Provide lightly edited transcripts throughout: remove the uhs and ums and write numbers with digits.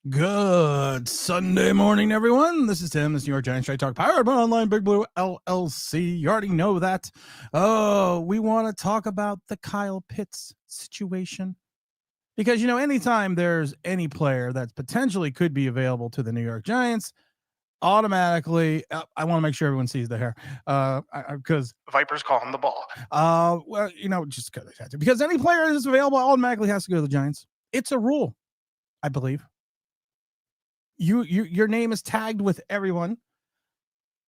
Good Sunday morning, everyone. This is Tim. This is New York Giants Straight Talk, powered by Online Big Blue LLC. You already know that. Oh, we want to talk about the Kyle Pitts situation because, anytime there's any player that potentially could be available to the New York Giants, automatically, I want to make sure everyone sees the hair because Vipers call him the ball. Just because any player that's available automatically has to go to the Giants. It's a rule, I believe. Your name is tagged with everyone.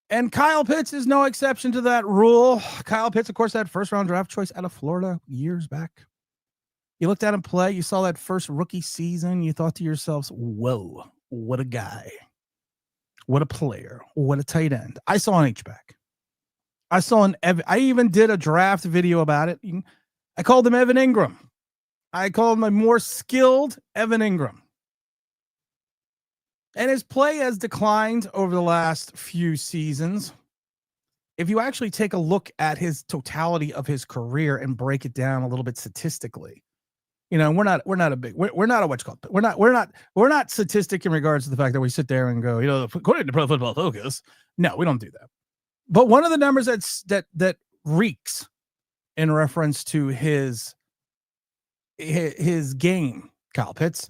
And Kyle Pitts is no exception to that rule. Kyle Pitts, of course, that first-round draft choice out of Florida years back. You looked at him play. You saw that first rookie season. You thought to yourselves, whoa, what a guy. What a player. What a tight end. I saw an H-back. I even did a draft video about it. I called him Evan Ingram. I called him a more skilled Evan Ingram. And his play has declined over the last few seasons. If you actually take a look at his totality of his career and break it down a little bit statistically, we're not statistic in regards to the fact that we sit there and go, according to Pro Football Focus. No, we don't do that. But one of the numbers that reeks in reference to his game, Kyle Pitts,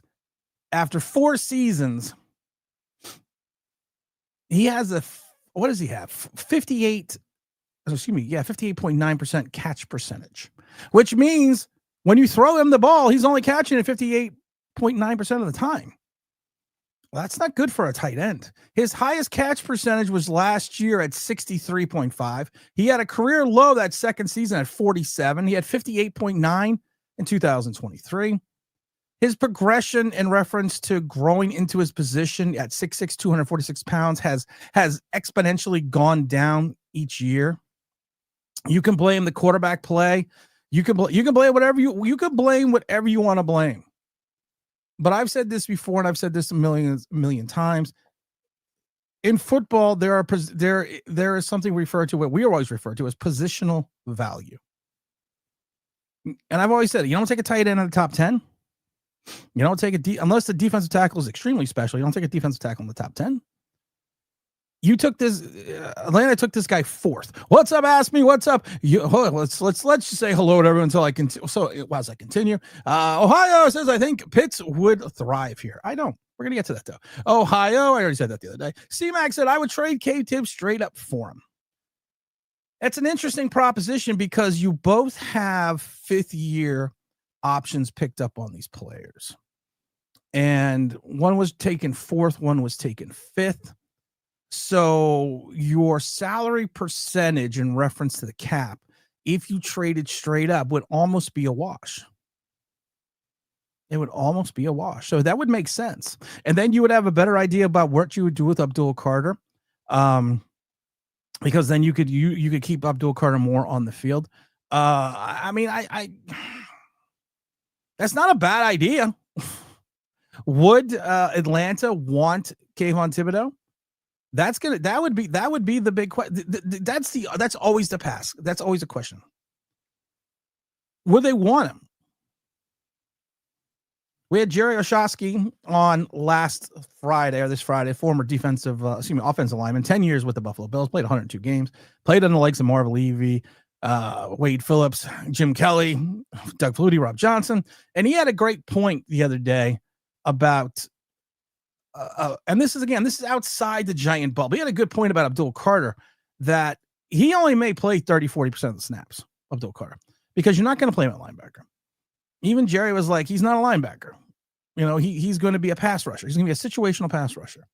after 4 seasons, he has what does he have? 58.9% catch percentage, which means when you throw him the ball, he's only catching it 58.9% of the time. Well, that's not good for a tight end. His highest catch percentage was last year at 63.5. He had a career low that second season at 47. He had 58.9 in 2023. His progression in reference to growing into his position at 6'6", 246 pounds has exponentially gone down each year. You can blame the quarterback play. You can blame whatever you can blame whatever you want to blame. But I've said this before, and I've said this a million times. In football, there is something referred to, what we always refer to as positional value. And I've always said, you don't take a tight end in the top 10. You don't take unless the defensive tackle is extremely special. You don't take a defensive tackle in the top 10. You took this. Atlanta took this guy 4th. What's up? Ask me. What's up? Let's just say hello to everyone until I can. So as I continue, Ohio says I think Pitts would thrive here. I don't. We're gonna get to that though. Ohio, I already said that the other day. C-Mac said I would trade K-Tip straight up for him. It's an interesting proposition because you both have 5th-year options picked up on these players, and one was taken 4th, one was taken 5th. So your salary percentage in reference to the cap, if you traded straight up, would almost be a wash. It would almost be a wash. So that would make sense, and then you would have a better idea about what you would do with Abdul Carter, because then you could keep Abdul Carter more on the field. That's not a bad idea. Would Atlanta want Kayvon Thibodeau? That would be the big question. That's always the pass. That's always a question. Would they want him? We had Jerry Oshowski on this Friday, former offensive lineman, 10 years with the Buffalo Bills, played 102 games, played on the likes of Marv Levy, Wade Phillips, Jim Kelly, Doug Flutie, Rob Johnson. And he had a great point the other day about, and this is outside the Giant bubble. He had a good point about Abdul Carter, that he only may play 30-40% of the snaps, Abdul Carter, because you're not going to play him at linebacker. Even Jerry was like, he's not a linebacker. He's going to be a pass rusher. He's going to be a situational pass rusher.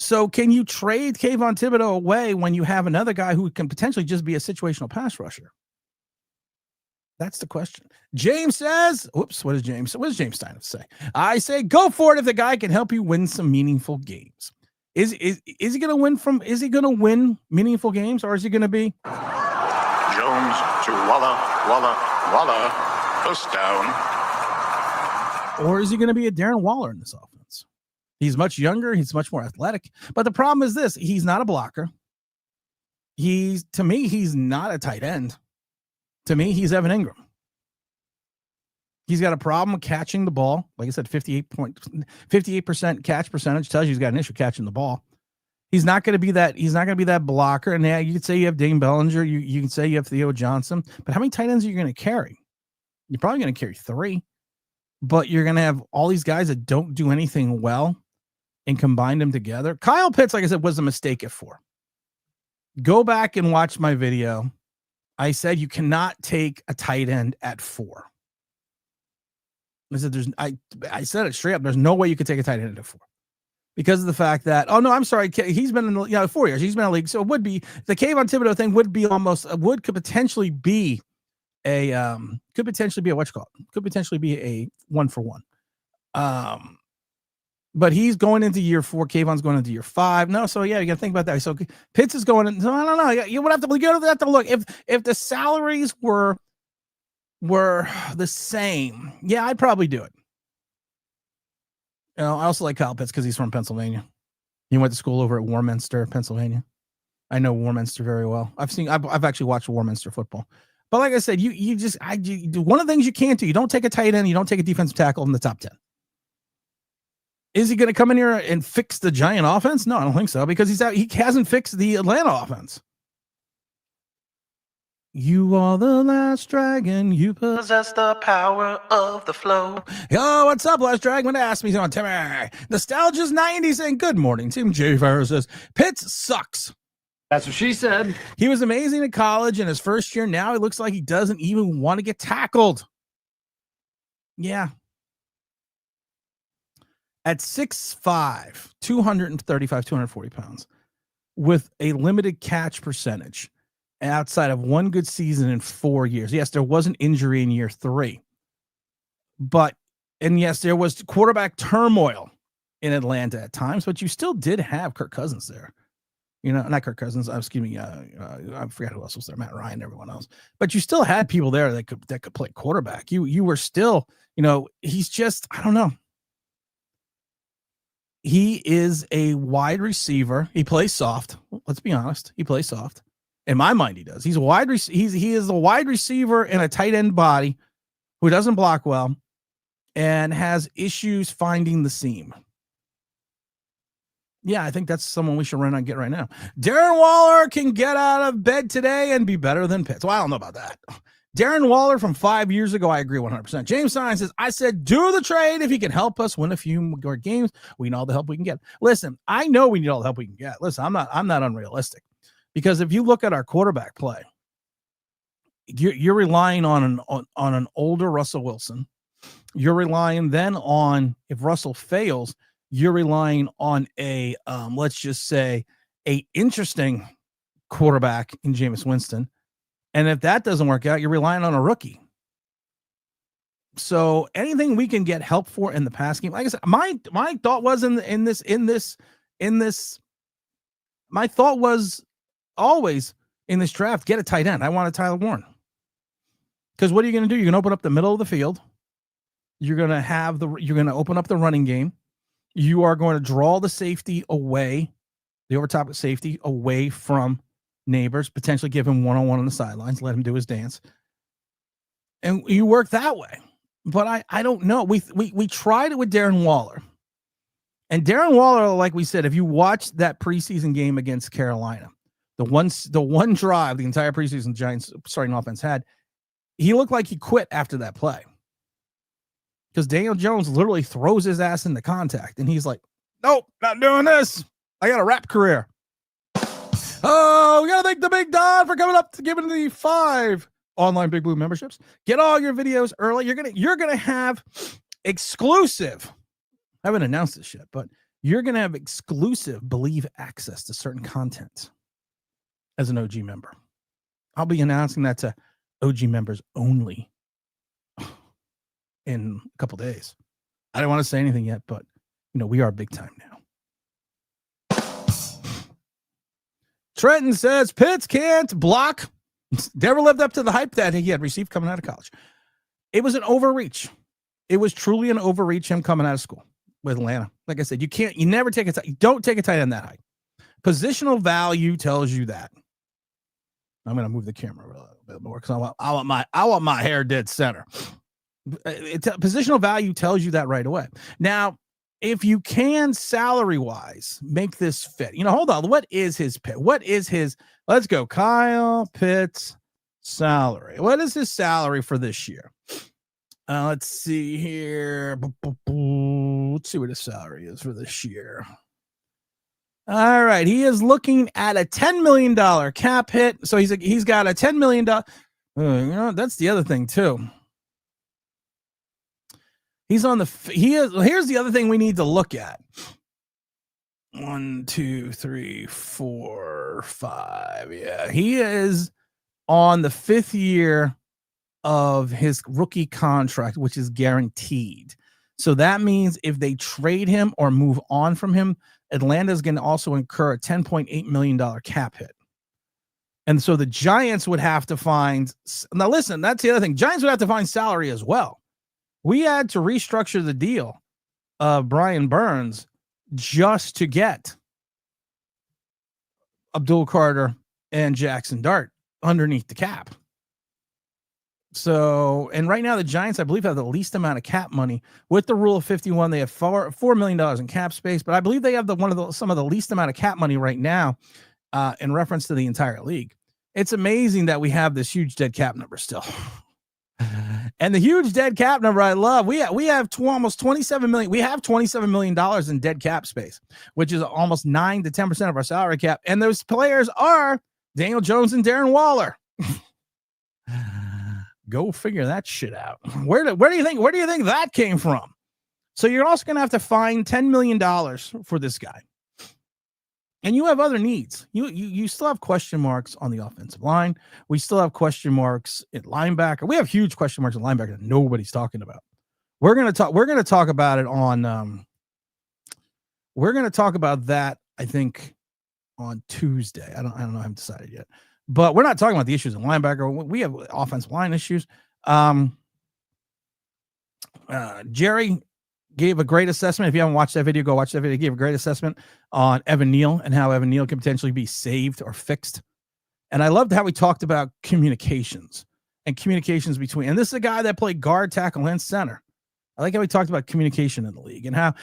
So can you trade Kayvon Thibodeau away when you have another guy who can potentially just be a situational pass rusher? That's the question. James says, what does James Stein say? I say, go for it if the guy can help you win some meaningful games. Is he going to win meaningful games, or is he going to be Jones to Walla, first down. Or is he going to be a Darren Waller in this offense? He's much younger. He's much more athletic. But the problem is this. He's not a blocker. To me, he's not a tight end. To me, he's Evan Ingram. He's got a problem catching the ball. Like I said, 58% catch percentage tells you he's got an issue catching the ball. He's not going to be that. He's not going to be that blocker. And yeah, you could say you have Dane Bellinger. You can say you have Theo Johnson. But how many tight ends are you going to carry? You're probably going to carry 3. But you're going to have all these guys that don't do anything well and combine them together. Kyle Pitts, like I said, was a mistake at 4. Go back and watch my video. I said you cannot take a tight end at 4. I said I said it straight up. There's no way you could take a tight end at 4 because of the fact that, oh no, I'm sorry, he's been in 4 years. He's been in the league, so it would be the Kayvon Thibodeau thing could potentially be a what you call it? Could potentially be a 1-for-1. But he's going into year 4. Kayvon's going into year 5. No, so yeah, you got to think about that. So Pitts is going in. So I don't know. You would have to look if the salaries were the same. Yeah, I'd probably do it. I also like Kyle Pitts because he's from Pennsylvania. He went to school over at Warminster, Pennsylvania. I know Warminster very well. I've actually watched Warminster football. But like I said, you one of the things you can't do, you don't take a tight end, you don't take a defensive tackle in the top 10. Is he going to come in here and fix the Giant offense? No, I don't think so, because he hasn't fixed the Atlanta offense. You are the last dragon. You possess the power of the flow. Yo, what's up, last dragon? Ask me on Timmy. Nostalgia's 90s saying good morning. Tim J. Farrow says Pitts sucks. That's what she said. He was amazing in college in his first year. Now he looks like he doesn't even want to get tackled. Yeah. At 6'5", 240 pounds, with a limited catch percentage, outside of one good season in 4 years. Yes, there was an injury in year 3. And yes, there was quarterback turmoil in Atlanta at times, but you still did have Kirk Cousins there. Not Kirk Cousins. Excuse me. I forgot who else was there. Matt Ryan, everyone else. But you still had people there that could play quarterback. You were still, he's just, I don't know. He is a wide receiver. He plays soft. Let's be honest. He plays soft. In my mind, he does. He's a wide. He is a wide receiver in a tight end body who doesn't block well and has issues finding the seam. Yeah, I think that's someone we should run and get right now. Darren Waller can get out of bed today and be better than Pitts. Well, I don't know about that. Darren Waller from 5 years ago, I agree 100%. James Stein says, I said, do the trade if he can help us win a few more games. We need all the help we can get. Listen, I know we need all the help we can get. Listen, I'm not unrealistic, because if you look at our quarterback play, you're relying on an older Russell Wilson. You're relying then on, if Russell fails, you're relying on a let's just say a interesting quarterback in Jameis Winston. And if that doesn't work out, you're relying on a rookie. So anything we can get help for in the pass game, like I said, my thought was in this, my thought was always in this draft, get a tight end. I wanted Tyler Warren. Because what are you going to do? You're going to open up the middle of the field. You're going to open up the running game. You are going to draw the safety away, the over top safety away from Neighbors, potentially give him one-on-one on the sidelines, let him do his dance. And you work that way. But I don't know. We tried it with Darren Waller. And Darren Waller, like we said, if you watch that preseason game against Carolina, the one drive the entire preseason Giants starting offense had, he looked like he quit after that play. Because Daniel Jones literally throws his ass into contact. And he's like, nope, not doing this. I got a rap career. Oh, we got to thank the Big Don for coming up to giving the 5 online Big Blue memberships. Get all your videos early. You're gonna have exclusive. I haven't announced this yet, but you're gonna have exclusive Believe access to certain content as an OG member. I'll be announcing that to OG members only in a couple days. I don't want to say anything yet, but we are big time now. Trenton says Pitts can't block. Never lived up to the hype that he had received coming out of college. It was an overreach. It was truly an overreach, him coming out of school with Atlanta. Like I said, you don't take a tight end that high. Positional value tells you that. I'm going to move the camera a little bit more because I want my hair dead center. Positional value tells you that right away. Now, if you can salary-wise make this fit, hold on. What is his pit? Let's go. Kyle Pitts salary. What is his salary for this year? Let's see here. Let's see what his salary is for this year. All right. He is looking at a $10 million cap hit. So he's got a $10 million. That's the other thing too. Here's the other thing we need to look at. 1, 2, 3, 4, 5. Yeah. He is on the 5th year of his rookie contract, which is guaranteed. So that means if they trade him or move on from him, Atlanta is going to also incur a $10.8 million cap hit. And so the Giants would have to find, now listen, that's the other thing. Giants would have to find salary as well. We had to restructure the deal of Brian Burns just to get Abdul Carter and Jackson Dart underneath the cap. So, and right now the Giants, I believe, have the least amount of cap money. With the rule of 51, they have $4 million in cap space, but I believe they have some of the least amount of cap money right now in reference to the entire league. It's amazing that we have this huge dead cap number still. And the huge dead cap number I love. We have almost $27 million. We have $27 million in dead cap space, which is almost 9 to 10% of our salary cap. And those players are Daniel Jones and Darren Waller. Go figure that shit out. Where do you think that came from? So you're also going to have to find $10 million for this guy. And you have other needs. You still have question marks on the offensive line. We still have question marks at linebacker. We have huge question marks at linebacker that nobody's talking about. We're going to talk about it on we're going to talk about that, I think, on Tuesday. I don't know. I haven't decided yet. But we're not talking about the issues in linebacker. We have offensive line issues. Jerry gave a great assessment. If you haven't watched that video, go watch that video. He gave a great assessment on Evan Neal and how Evan Neal can potentially be saved or fixed. And I loved how he talked about communications between, and this is a guy that played guard, tackle, and center. I like how he talked about communication in the league and how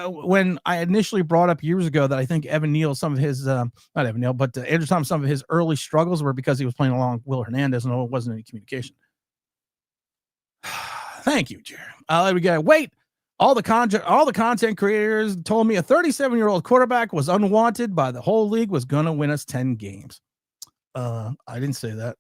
when I initially brought up years ago that I think Evan Neal, some of his, not Evan Neal, but Andrew Thomas, some of his early struggles were because he was playing along with Will Hernandez and it wasn't any communication. Thank you, Jerry. We got to wait. All the content creators told me a 37-year-old quarterback was unwanted by the whole league, was going to win us 10 games. I didn't say that.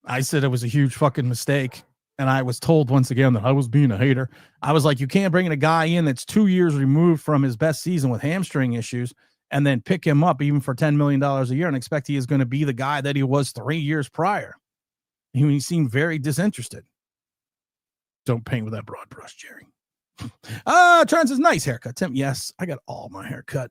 I said it was a huge fucking mistake. And I was told once again that I was being a hater. I was like, you can't bring a guy in that's 2 years removed from his best season with hamstring issues and then pick him up even for $10 million a year and expect he is going to be the guy that he was 3 years prior. He seemed very disinterested. Don't paint with that broad brush, Jerry. Trent says, nice haircut, Tim. Yes, I got all my haircut.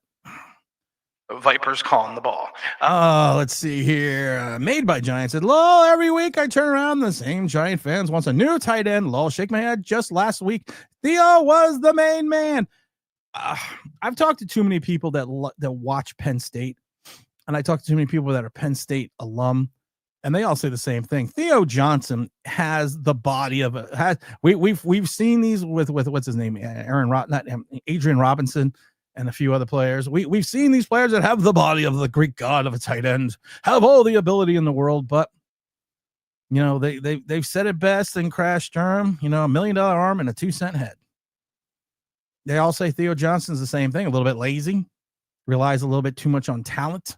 Vipers calling the ball. Let's see here. Made by Giants. Said, lol, every week I turn around, the same Giant fans wants a new tight end. Lol, shake my head. Just last week, Theo was the main man. I've talked to too many people that watch Penn State, and I talked to too many people that are Penn State alum, and they all say the same thing. Theo Johnson has the body of a. We've seen these with what's his name, Adrian Robinson. And a few other players. We've seen these players that have the body of the Greek god of a tight end, have all the ability in the world, but they've said it best in Crash Term, $1 million arm and a 2-cent head. They all say Theo Johnson's the same thing, a little bit lazy, relies a little bit too much on talent.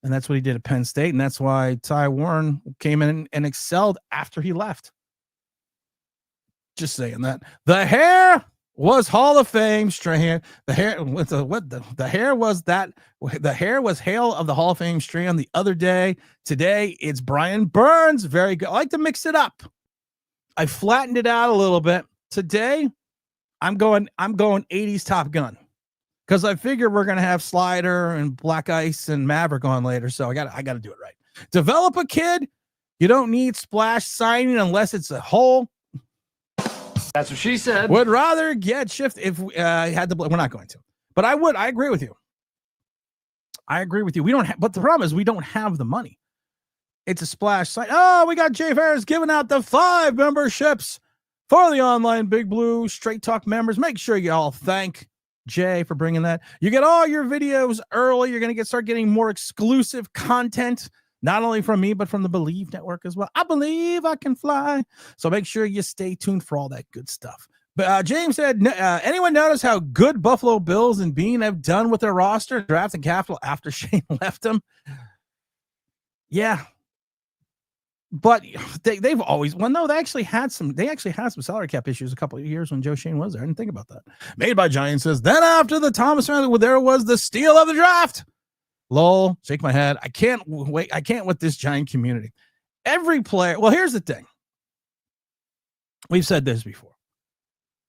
And that's what he did at Penn State. And that's why Ty Warren came in and excelled after he left. Just saying that. The hair was Hall of Fame strand. The hair with the hair was that the hair was hail of the Hall of Fame strand the other day. Today it's Brian Burns. Very good. I like to mix it up. I flattened it out a little bit. Today I'm going 80s Top Gun because I figure we're gonna have Slider and Black Ice and Maverick on later. So I gotta do it right. Develop a kid. You don't need splash signing unless it's a hole. That's what she said. Would rather get shift if we had to. We're not going to, but I would. I agree with you. We don't have, but the problem is we don't have the money. It's a splash site. Oh, we got Jay Ferris giving out the 5 memberships for the online Big Blue Straight Talk members. Make sure you all thank Jay for bringing that. You get all your videos early. You're going to start getting more exclusive content, not only from me, but from the Believe Network as well. I believe I can fly. So make sure you stay tuned for all that good stuff. But James said, anyone notice how good Buffalo Bills and Bean have done with their roster, draft and capital after Shane left them? Yeah. But they've always, well, no, they actually had some salary cap issues a couple of years when Joe Shane was there. I didn't think about that. Made by Giants says, then after the Thomas round, there was the steal of the draft. Lol, shake my head. I can't wait. I can't with this Giant community. Every player, well, here's the thing. We've said this before.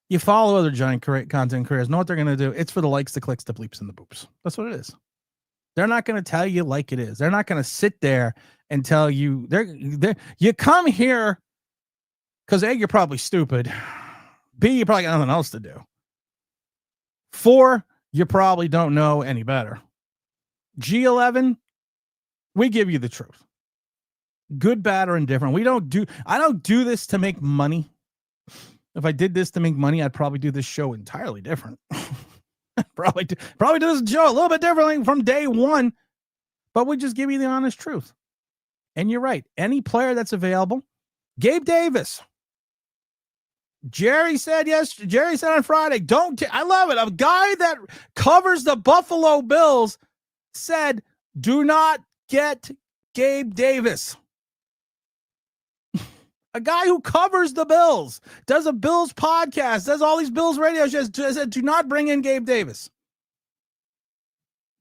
You follow other Giant content creators, know what they're going to do. It's for the likes, the clicks, the bleeps, and the boops. That's what it is. They're not going to tell you like it is. They're not going to sit there and tell you. You come here because A, you're probably stupid. B, you probably got nothing else to do. 4, you probably don't know any better. G11, we give you the truth. Good, bad, or indifferent. I don't do this to make money. If I did this to make money, I'd probably do this show entirely different. Probably do this show a little bit differently from day one, but we just give you the honest truth. And you're right. Any player that's available, Gabe Davis. Jerry said on Friday, I love it. A guy that covers the Buffalo Bills said, do not get Gabe Davis. A guy who covers the Bills, does a Bills podcast, does all these Bills radio shows, said, do not bring in Gabe Davis.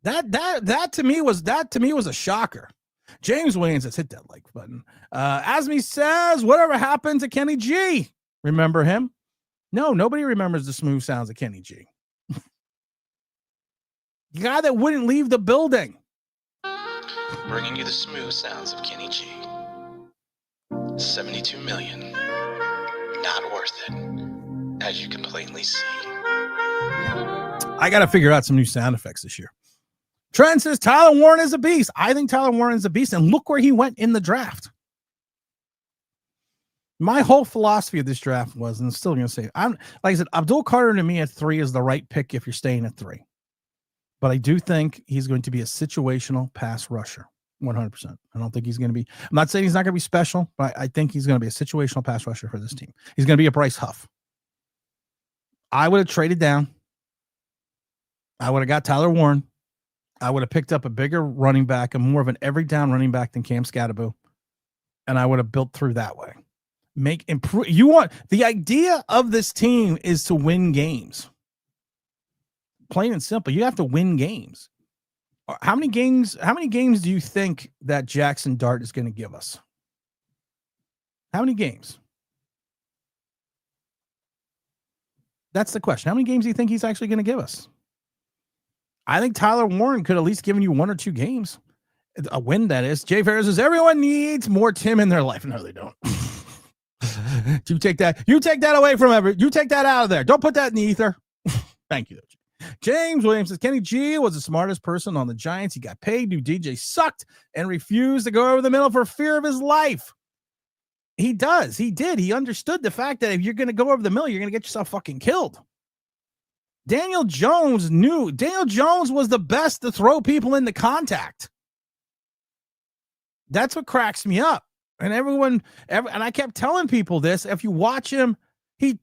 That to me was a shocker. James Williams says, hit that like button. Asmi says, whatever happened to Kenny G? Remember him? No, nobody remembers the smooth sounds of Kenny G. The guy that wouldn't leave the building. Bringing you the smooth sounds of Kenny G. 72 million. Not worth it, as you can plainly see. I got to figure out some new sound effects this year. Trent says Tyler Warren is a beast. I think Tyler Warren is a beast, and look where he went in the draft. My whole philosophy of this draft was, and I'm still going to say, like I said, Abdul Carter to me at 3 is the right pick if you're staying at 3. But I do think he's going to be a situational pass rusher. 100%. I don't think he's going to be, I'm not saying he's not going to be special, but I think he's going to be a situational pass rusher for this team. He's going to be a Bryce Huff. I would have traded down. I would have got Tyler Warren. I would have picked up a bigger running back and more of an every down running back than Cam Scatterbo. And I would have built through that way. The idea of this team is to win games. Plain and simple. You have to win games. How many games do you think that Jackson Dart is going to give us? How many games? That's the question. How many games do you think he's actually going to give us? I think Tyler Warren could at least given you 1 or 2 games. A win, that is. Jay Ferris says, everyone needs more Tim in their life. No, they don't. You take that away from you take that out of there. Don't put that in the ether. Thank you. James Williams says, Kenny G was the smartest person on the Giants. He got paid. New DJ sucked and refused to go over the middle for fear of his life. He does. He did. He understood the fact that if you're going to go over the middle, you're going to get yourself fucking killed. Daniel Jones was the best to throw people into contact. That's what cracks me up. And and I kept telling people this. If you watch him,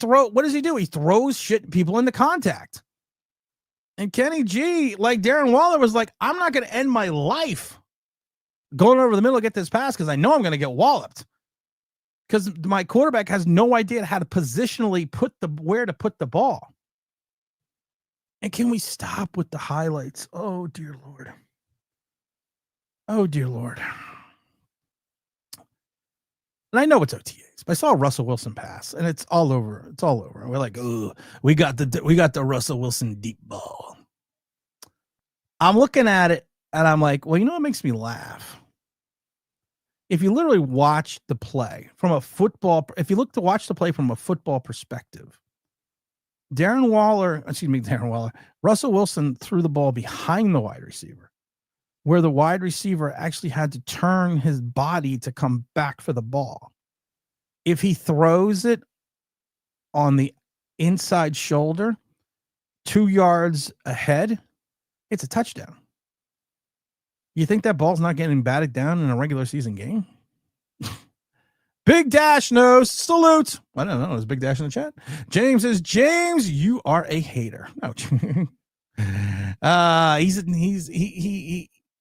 what does he do? He throws people into contact. And Kenny G, like Darren Waller, was like, I'm not going to end my life going over the middle to get this pass because I know I'm going to get walloped. Because my quarterback has no idea how to positionally where to put the ball. And can we stop with the highlights? Oh, dear Lord. Oh, dear Lord. And I know it's OTAs, but I saw Russell Wilson pass, and it's all over. It's all over. And we're like, oh, we got the Russell Wilson deep ball. I'm looking at it, and I'm like, well, you know what makes me laugh? If you literally watch the play from a football, from a football perspective, Russell Wilson threw the ball behind the wide receiver. where the wide receiver actually had to turn his body to come back for the ball. If he throws it on the inside shoulder, 2 yards ahead, it's a touchdown. You think that ball's not getting batted down in a regular season game? Big Dash knows. Salute. I don't know. There's Big Dash in the chat. James says, James, you are a hater. No.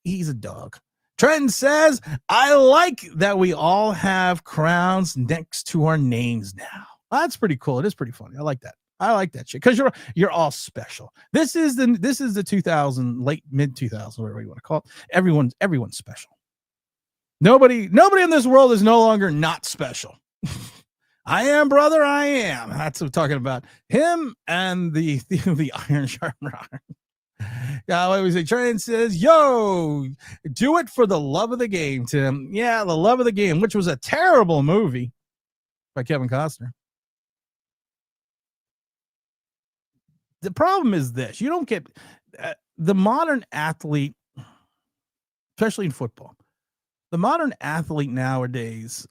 He's a dog. Trenton says, I like that we all have crowns next to our names now. That's pretty cool. It is pretty funny. I like that. I like that shit because you're all special. This is the 2000 late mid 2000s, whatever you want to call it. Everyone's special. Nobody in this world is no longer not special. I am, brother. I am. That's what I'm talking about. Him and the iron sharpener iron. Yeah, I always say. Trent says, "Yo, do it for the love of the game, Tim." Yeah, the love of the game, which was a terrible movie by Kevin Costner. The problem is this: you don't get the modern athlete, especially in football. The modern athlete nowadays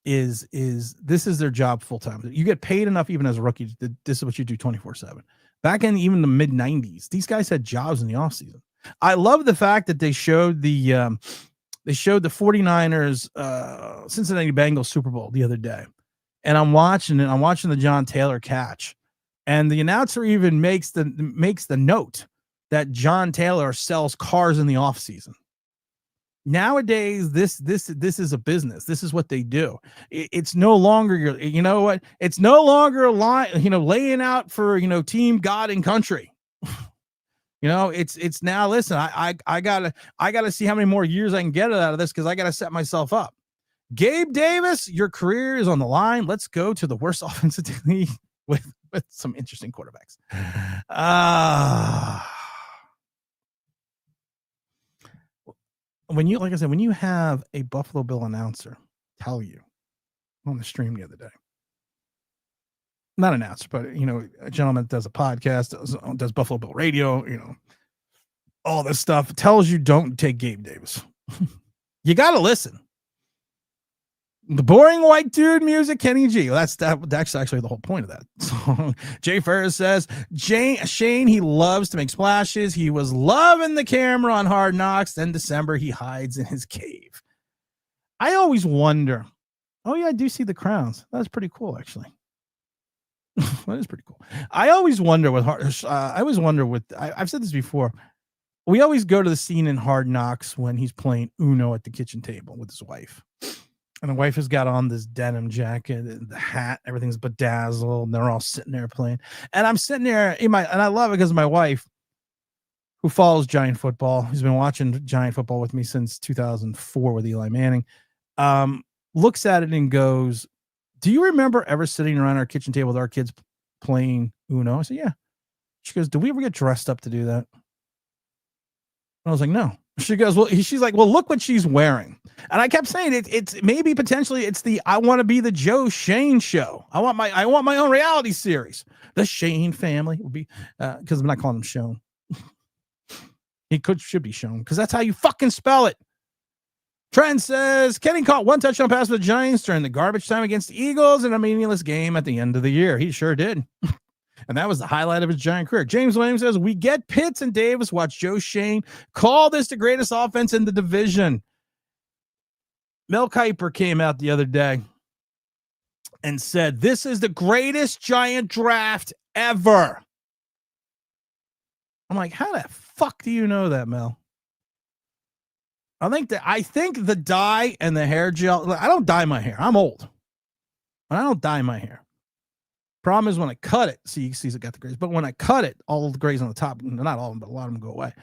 is this is their job full time. You get paid enough even as a rookie. This is what you do 24/7. Back in even the mid 90s, these guys had jobs in the offseason. I love the fact that they showed the 49ers Cincinnati Bengals Super Bowl the other day, and I'm watching it. I'm watching the John Taylor catch, and the announcer even makes the note that John Taylor sells cars in the offseason. Nowadays, this is a business. This is what they do. It's no longer you know what? It's no longer a line, laying out for team, God, and country. It's now. Listen, I gotta see how many more years I can get out of this because I gotta set myself up. Gabe Davis, your career is on the line. Let's go to the worst offensive league with some interesting quarterbacks. When you have a Buffalo Bill announcer tell you on the stream the other day, not announcer, but a gentleman that does a podcast, does Buffalo Bill radio, all this stuff, tells you don't take Gabe Davis. You got to listen. The boring white dude music, Kenny G. Well, that's actually the whole point of that song. Jay Ferris says, Shane, he loves to make splashes. He was loving the camera on Hard Knocks. Then December, he hides in his cave. I always wonder. Oh, yeah, I do see the crowns. That's pretty cool, actually. That is pretty cool. I always wonder I've said this before. We always go to the scene in Hard Knocks when he's playing Uno at the kitchen table with his wife. And the wife has got on this denim jacket and the hat, everything's bedazzled, and they're all sitting there playing. And I'm sitting there and I love it because my wife, who follows Giant football, who's been watching Giant football with me since 2004 with Eli Manning, looks at it and goes, do you remember ever sitting around our kitchen table with our kids playing Uno? I said, yeah. She goes, do we ever get dressed up to do that? I was like, no. She goes, well, she's like, well, look what she's wearing. And I kept saying it's maybe potentially it's the I want to be the Joe Shane show. I want my own reality series. The Shane family would be because I'm not calling him Shone. He should be shown because that's how you fucking spell it. Trent says Kenny caught one touchdown pass for the Giants during the garbage time against the Eagles in a meaningless game at the end of the year. He sure did. And that was the highlight of his Giant career. James Williams says, we get Pitts and Davis. Watch Joe Shane call this the greatest offense in the division. Mel Kiper came out the other day and said, this is the greatest Giant draft ever. I'm like, how the fuck do you know that, Mel? I think the dye and the hair gel, I don't dye my hair. I'm old. I don't dye my hair. Problem is when I cut it, see, you see it got the grays, but when I cut it, all the grays on the top, not all of them, but a lot of them go away.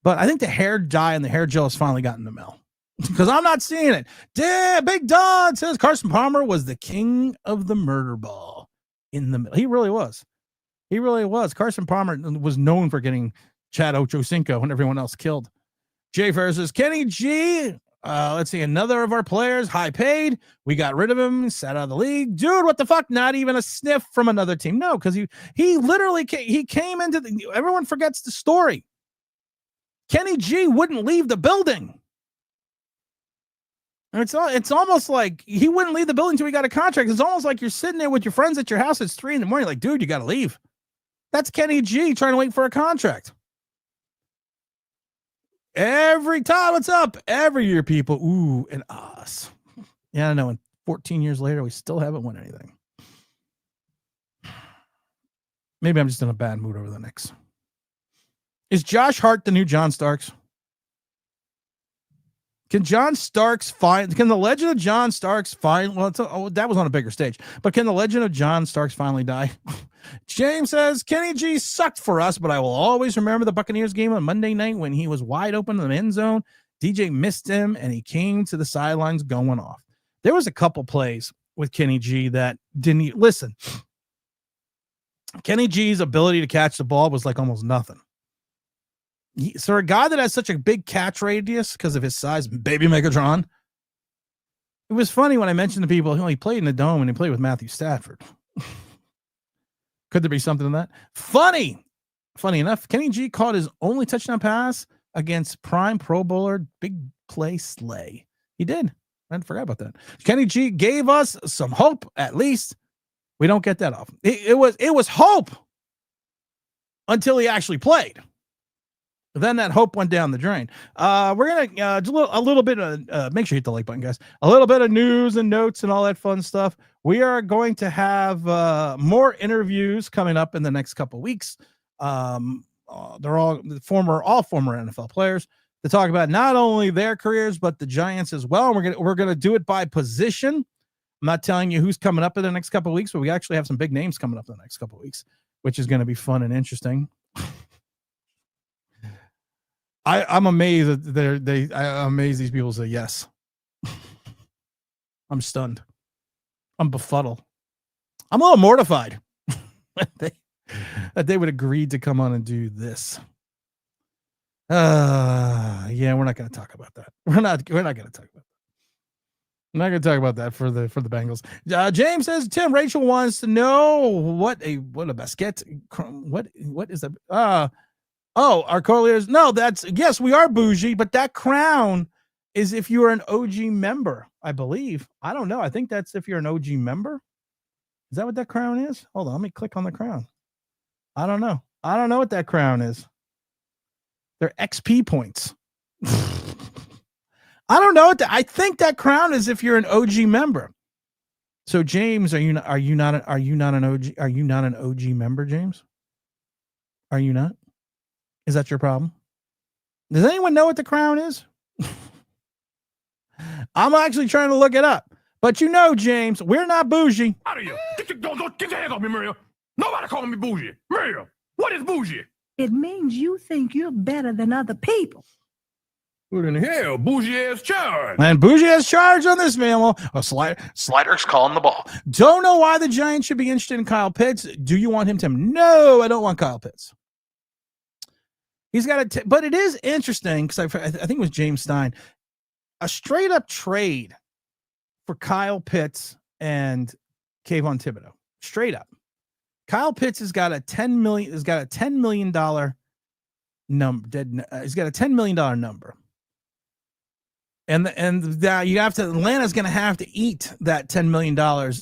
But I think the hair dye and the hair gel has finally gotten to Mel because I'm not seeing it. Big Don says Carson Palmer was the king of the murder ball in the middle. He really was. He really was. Carson Palmer was known for getting Chad Ochocinco when everyone else killed. Jay Ferris says, Kenny G, let's see, another of our players, high paid. We got rid of him, sat out of the league. Dude, what the fuck? Not even a sniff from another team. No, because he literally came into everyone forgets the story. Kenny G wouldn't leave the building. And it's almost like he wouldn't leave the building until he got a contract. It's almost like you're sitting there with your friends at your house. It's 3 a.m. Like, dude, you got to leave. That's Kenny G trying to wait for a contract. Every time, what's up? Every year, people, ooh, and us. Yeah, I know. And 14 years later, we still haven't won anything. Maybe I'm just in a bad mood over the Knicks. Is Josh Hart the new John Starks? Can John Starks can the legend of John Starks that was on a bigger stage, but can the legend of John Starks finally die? James says, Kenny G sucked for us, but I will always remember the Buccaneers game on Monday night when he was wide open in the end zone. DJ missed him, and he came to the sidelines going off. There was a couple plays with Kenny G that didn't listen. Kenny G's ability to catch the ball was like almost nothing. So a guy that has such a big catch radius because of his size, baby Megatron. It was funny when I mentioned to people, he played in the dome and he played with Matthew Stafford. Could there be something in that? Funny enough, Kenny G caught his only touchdown pass against prime Pro Bowler Big Play Slay. He did. I forgot about that. Kenny G gave us some hope, at least. We don't get that often. It was hope until he actually played. Then that hope went down the drain. We're gonna do a little bit of make sure you hit the like button, guys. A little bit of news and notes and all that fun stuff. We are going to have more interviews coming up in the next couple of weeks. They're all former NFL players to talk about not only their careers but the Giants as well. And we're gonna do it by position. I'm not telling you who's coming up in the next couple of weeks, but we actually have some big names coming up in the next couple of weeks, which is going to be fun and interesting. I'm amazed that I'm amazed these people say yes. I'm stunned. I'm befuddled. I'm a little mortified that they would agree to come on and do this. Yeah, we're not going to talk about that. We're not going to talk about that. I'm not going to talk about that for the Bengals. James says, Tim, Rachel wants to know what a basket. What is that? Oh, our couriers. No, yes, we are bougie, but that crown is if you are an OG member, I believe. I don't know. I think that's if you're an OG member. Is that what that crown is? Hold on, let me click on the crown. I don't know. I don't know what that crown is. They're XP points. I don't know what I think that crown is if you're an OG member. So James, are you not an OG member, James? Are you not? Is that your problem? Does anyone know what the crown is? I'm actually trying to look it up. But James, we're not bougie. Out of you. Get your hands off me, Maria. Nobody calling me bougie. Maria, what is bougie? It means you think you're better than other people. What in the hell? Bougie has charge. And Bougie has charge on this mammal. Slider's calling the ball. Don't know why the Giants should be interested in Kyle Pitts. Do you want him to? No, I don't want Kyle Pitts. He's got but it is interesting because I think it was James Stein, a straight up trade for Kyle Pitts and Kayvon Thibodeau. Straight up, Kyle Pitts has got a $10 million number. He's got a $10 million number, and that Atlanta's going to have to eat that $10 million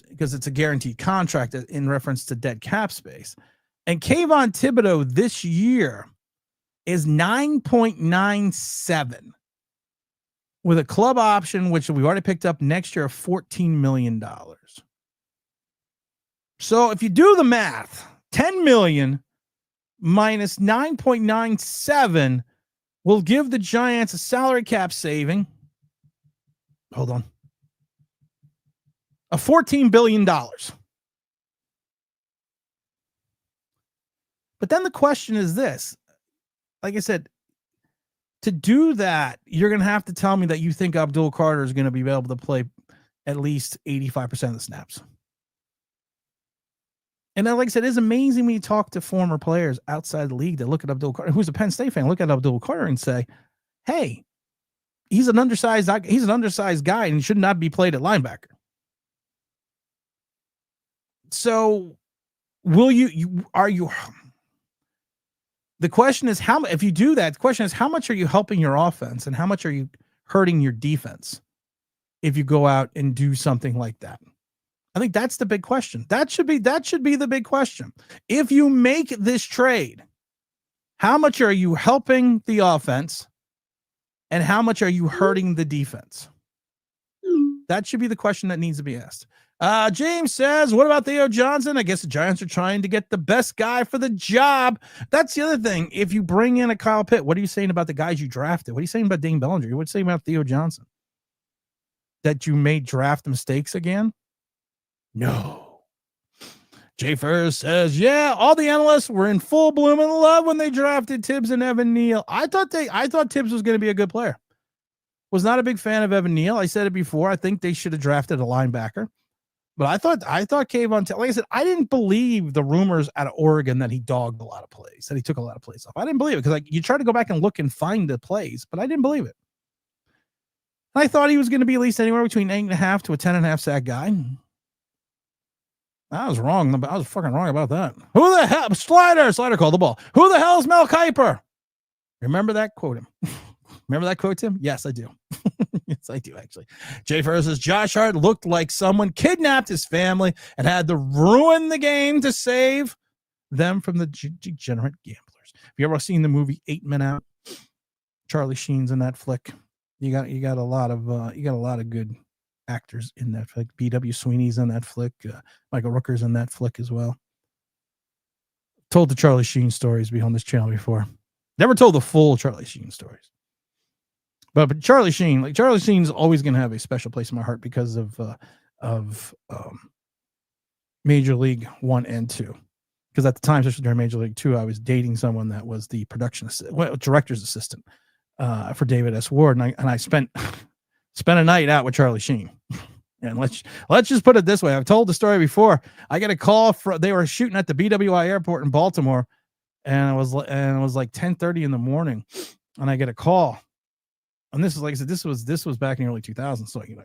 because it's a guaranteed contract in reference to dead cap space. And Kayvon Thibodeau this year is 9.97 with a club option, which we've already picked up next year of $14 million. So if you do the math, 10 million minus 9.97 will give the Giants a salary cap saving. Hold on. Of $14 billion. But then the question is this. Like I said, to do that, you're going to have to tell me that you think Abdul Carter is going to be able to play at least 85% of the snaps. And then, like I said, it's amazing when you talk to former players outside the league that look at Abdul Carter, who's a Penn State fan, look at Abdul Carter and say, hey, he's an undersized guy and should not be played at linebacker. So will The question is if you do that, the question is how much are you helping your offense and how much are you hurting your defense if you go out and do something like that? I think that's the big question. That should be the big question. If you make this trade, how much are you helping the offense and how much are you hurting the defense? That should be the question that needs to be asked. James says, what about Theo Johnson? I guess the Giants are trying to get the best guy for the job. That's the other thing. If you bring in a Kyle Pitt, what are you saying about the guys you drafted? What are you saying about Dane Bellinger? What are you saying about Theo Johnson? That you made draft mistakes again? No. Jay Ferris says, yeah, all the analysts were in full bloom and love when they drafted Tibbs and Evan Neal. I thought Tibbs was going to be a good player. Was not a big fan of Evan Neal. I said it before. I think they should have drafted a linebacker. But I thought Kayvon, like I said, I didn't believe the rumors out of Oregon that he dogged a lot of plays, that he took a lot of plays off. I didn't believe it because you try to go back and look and find the plays, but I didn't believe it. I thought he was going to be at least anywhere between 8.5 to a 10.5 sack guy. I was wrong. I was fucking wrong about that. Who the hell? Slider called the ball. Who the hell is Mel Kiper? Remember that? Quote him. Remember that quote, Tim? Yes, I do. Yes, I do, actually. Jay Ferris says, Josh Hart looked like someone kidnapped his family and had to ruin the game to save them from the degenerate gamblers. Have you ever seen the movie 8 Men Out? Charlie Sheen's in that flick. You got a lot of good actors in that flick. B.W. Sweeney's in that flick. Michael Rooker's in that flick as well. Told the Charlie Sheen stories on this channel before. Never told the full Charlie Sheen stories. But Charlie Sheen's always going to have a special place in my heart because of Major League 1 and 2. Because at the time, especially during Major League 2, I was dating someone that was the director's assistant for David S. Ward, and I spent a night out with Charlie Sheen. And let's just put it this way: I've told the story before. I get a call they were shooting at the BWI airport in Baltimore, and it was like 10:30 in the morning, and I get a call. And this is, like I said, this was back in the early 2000s, so you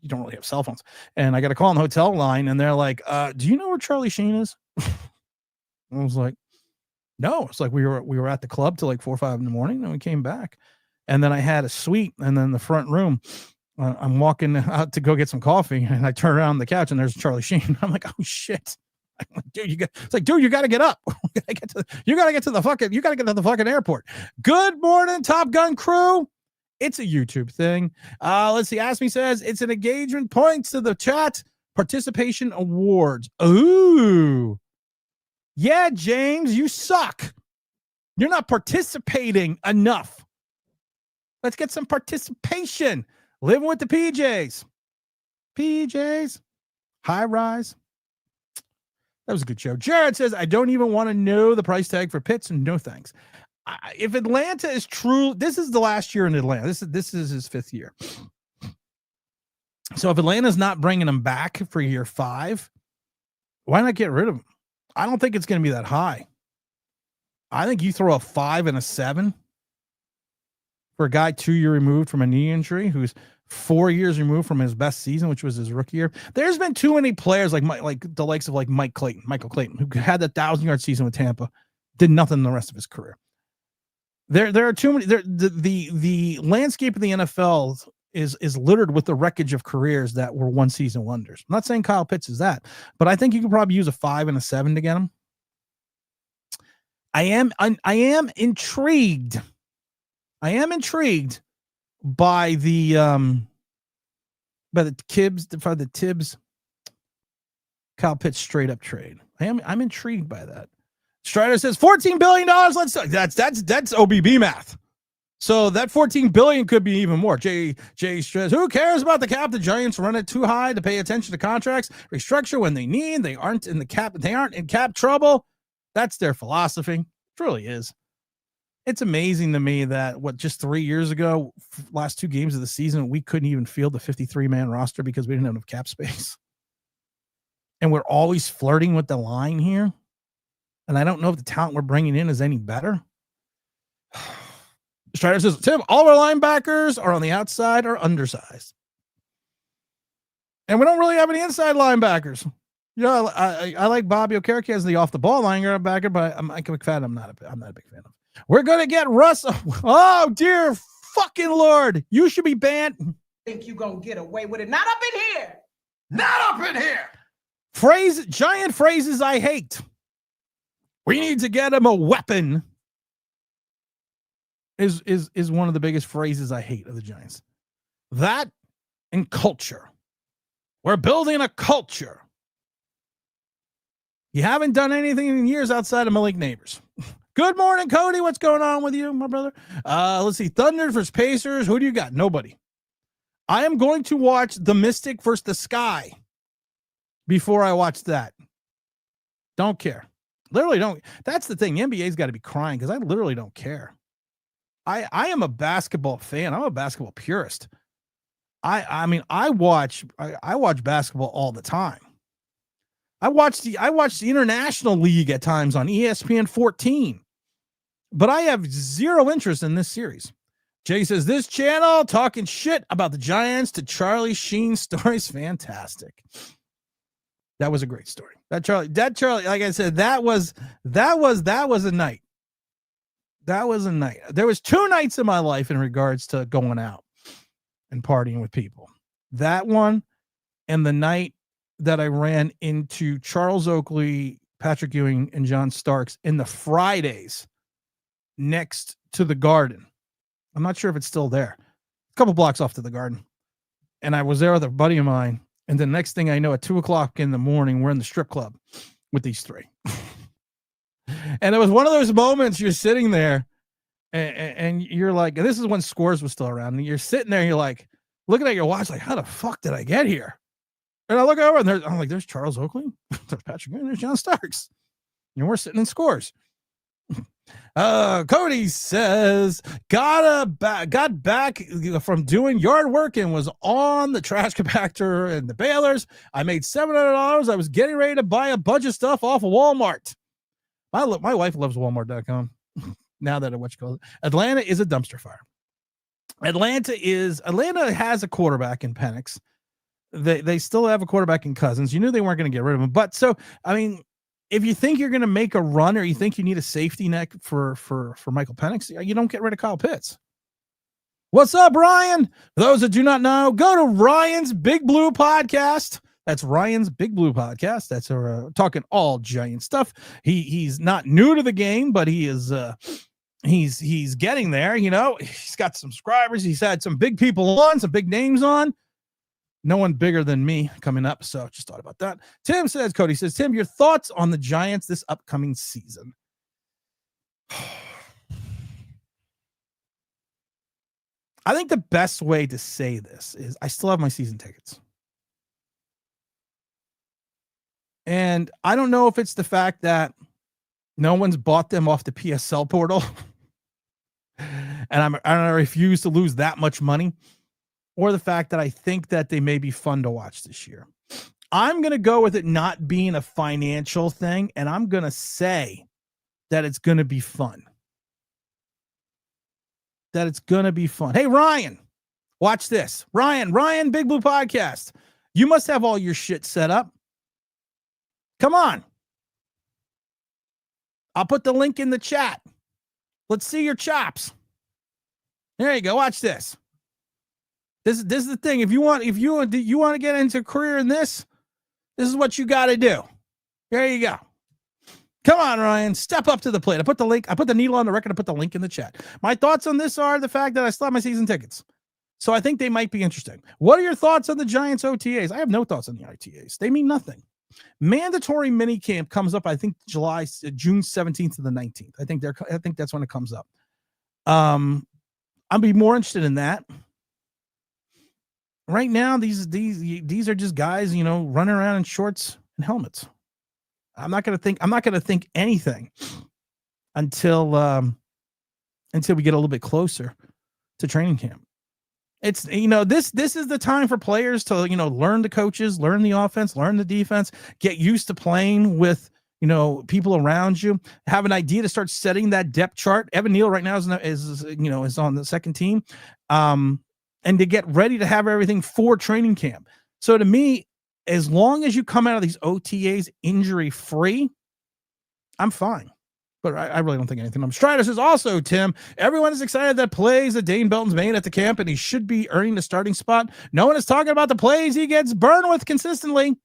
don't really have cell phones. And I got a call on the hotel line, and they're like, "Do you know where Charlie Sheen is?" I was like, "No." It's like we were at the club till like 4 or 5 in the morning, and we came back, and then I had a suite, and then the front room. I'm walking out to go get some coffee, and I turn around on the couch, and there's Charlie Sheen. I'm like, "Oh shit!" I'm like, dude, you got to get up. You got to get to the fucking airport. Good morning, Top Gun crew. It's a YouTube thing. Let's see. Ask Me says it's an engagement. Points to the chat. Participation awards. Ooh. Yeah, James, you suck. You're not participating enough. Let's get some participation. Living with the PJs. PJs. High rise. That was a good show. Jared says, I don't even want to know the price tag for Pitts, and no thanks. If Atlanta is true, this is the last year in Atlanta. This is his 5th year. So if Atlanta's not bringing him back for year 5, why not get rid of him? I don't think it's going to be that high. I think you throw a 5 and a 7 for a guy 2 years removed from a knee injury, who's 4 years removed from his best season, which was his rookie year. There's been too many players like the likes of like Michael Clayton, who had that 1,000-yard season with Tampa, did nothing the rest of his career. There are too many. The landscape of the NFL is littered with the wreckage of careers that were one season wonders. I'm not saying Kyle Pitts is that, but I think you could probably use a 5 and a 7 to get him. I am intrigued. I am intrigued by the Tibbs Kyle Pitts straight up trade. I'm intrigued by that. Strider says $14 billion. That's OBB math. So that $14 billion could be even more. Jay says, who cares about the cap? The Giants run it too high to pay attention to contracts. Restructure when they need. They aren't in cap trouble. That's their philosophy. It really is. It's amazing to me that just 3 years ago, last 2 games of the season, we couldn't even field the 53-man roster because we didn't have enough cap space. And we're always flirting with the line here. And I don't know if the talent we're bringing in is any better. Strider says, Tim, all our linebackers are on the outside or undersized. And we don't really have any inside linebackers. You know, I like Bobby Okereke as the off the ball linebacker, but I'm a big fan. I'm not a big fan of. We're gonna get Russell. Oh dear fucking Lord! You should be banned. Think you gonna get away with it? Not up in here. Not up in here. Giant phrases I hate. We need to get him a weapon. Is one of the biggest phrases I hate of the Giants. That and culture. We're building a culture. You haven't done anything in years outside of Malik Neighbors. Good morning, Cody. What's going on with you, my brother? Let's see. Thunder versus Pacers. Who do you got? Nobody. I am going to watch the Mystic versus the Sky before I watch that. Don't care. Literally don't. That's the thing. The NBA's got to be crying because I literally don't care. I am a basketball fan. I'm a basketball purist. I mean, I watch basketball all the time. I watch the International League at times on ESPN 14, but I have zero interest in this series. Jay says this channel talking shit about the Giants to Charlie Sheen stories. Fantastic. That was a great story. That Charlie, like I said, that was a night. That was a night. There was 2 nights in my life in regards to going out and partying with people. That one and the night that I ran into Charles Oakley, Patrick Ewing, and John Starks in the Fridays next to the Garden. I'm not sure if it's still there. A couple blocks off to the Garden. And I was there with a buddy of mine. And the next thing I know, at 2:00 in the morning, we're in the strip club with these 3. And it was one of those moments you're sitting there and you're like, and this is when Scores was still around. And you're sitting there and you're like, looking at your watch, like, how the fuck did I get here? And I look over and I'm like, there's Charles Oakley, there's Patrick, and there's John Starks. And we're sitting in Scores. Cody says, got back from doing yard work and was on the trash compactor and the balers. I made $700. I was getting ready to buy a bunch of stuff off of Walmart. My wife loves Walmart.com. Now that what you call it. Atlanta is a dumpster fire. Atlanta has a quarterback in Penix. They still have a quarterback in Cousins. You knew they weren't going to get rid of him. But so, I mean, if you think you're going to make a run or you think you need a safety net for Michael Penix, you don't get rid of Kyle Pitts. What's up, Ryan? For those that do not know, go to Ryan's Big Blue podcast. That's Ryan's Big Blue podcast. That's talking all Giant stuff. He's not new to the game, but he is he's getting there. You know, he's got some subscribers. He's had some big people on, some big names on. No one bigger than me coming up. So just thought about that. Tim says, Cody says, Tim, your thoughts on the Giants this upcoming season? I think the best way to say this is I still have my season tickets. And I don't know if it's the fact that no one's bought them off the PSL portal. And I refuse to lose that much money. Or the fact that I think that they may be fun to watch this year. I'm going to go with it not being a financial thing, and I'm going to say that it's going to be fun. That it's going to be fun. Hey, Ryan, watch this. Ryan, Big Blue Podcast. You must have all your shit set up. Come on. I'll put the link in the chat. Let's see your chops. There you go. Watch this. This is the thing. If you want to get into a career in this is what you got to do. There you go. Come on, Ryan. Step up to the plate. I put the needle on the record. I put the link in the chat. My thoughts on this are the fact that I still have my season tickets. So I think they might be interesting. What are your thoughts on the Giants OTAs? I have no thoughts on the OTAs. They mean nothing. Mandatory minicamp comes up, I think, June 17th to the 19th. I think that's when it comes up. I'll be more interested in that. Right now, these are just guys, you know, running around in shorts and helmets. I'm not gonna think anything until we get a little bit closer to training camp. It's, you know, this is the time for players to, you know, learn the coaches, learn the offense, learn the defense, get used to playing with, you know, people around you, have an idea to start setting that depth chart. Evan Neal right now is on the second team. And to get ready to have everything for training camp. So to me, as long as you come out of these OTAs injury-free, I'm fine. But I really don't think anything. Strider says also, Tim, everyone is excited that plays that Dane Belton's made at the camp, and he should be earning the starting spot. No one is talking about the plays he gets burned with consistently.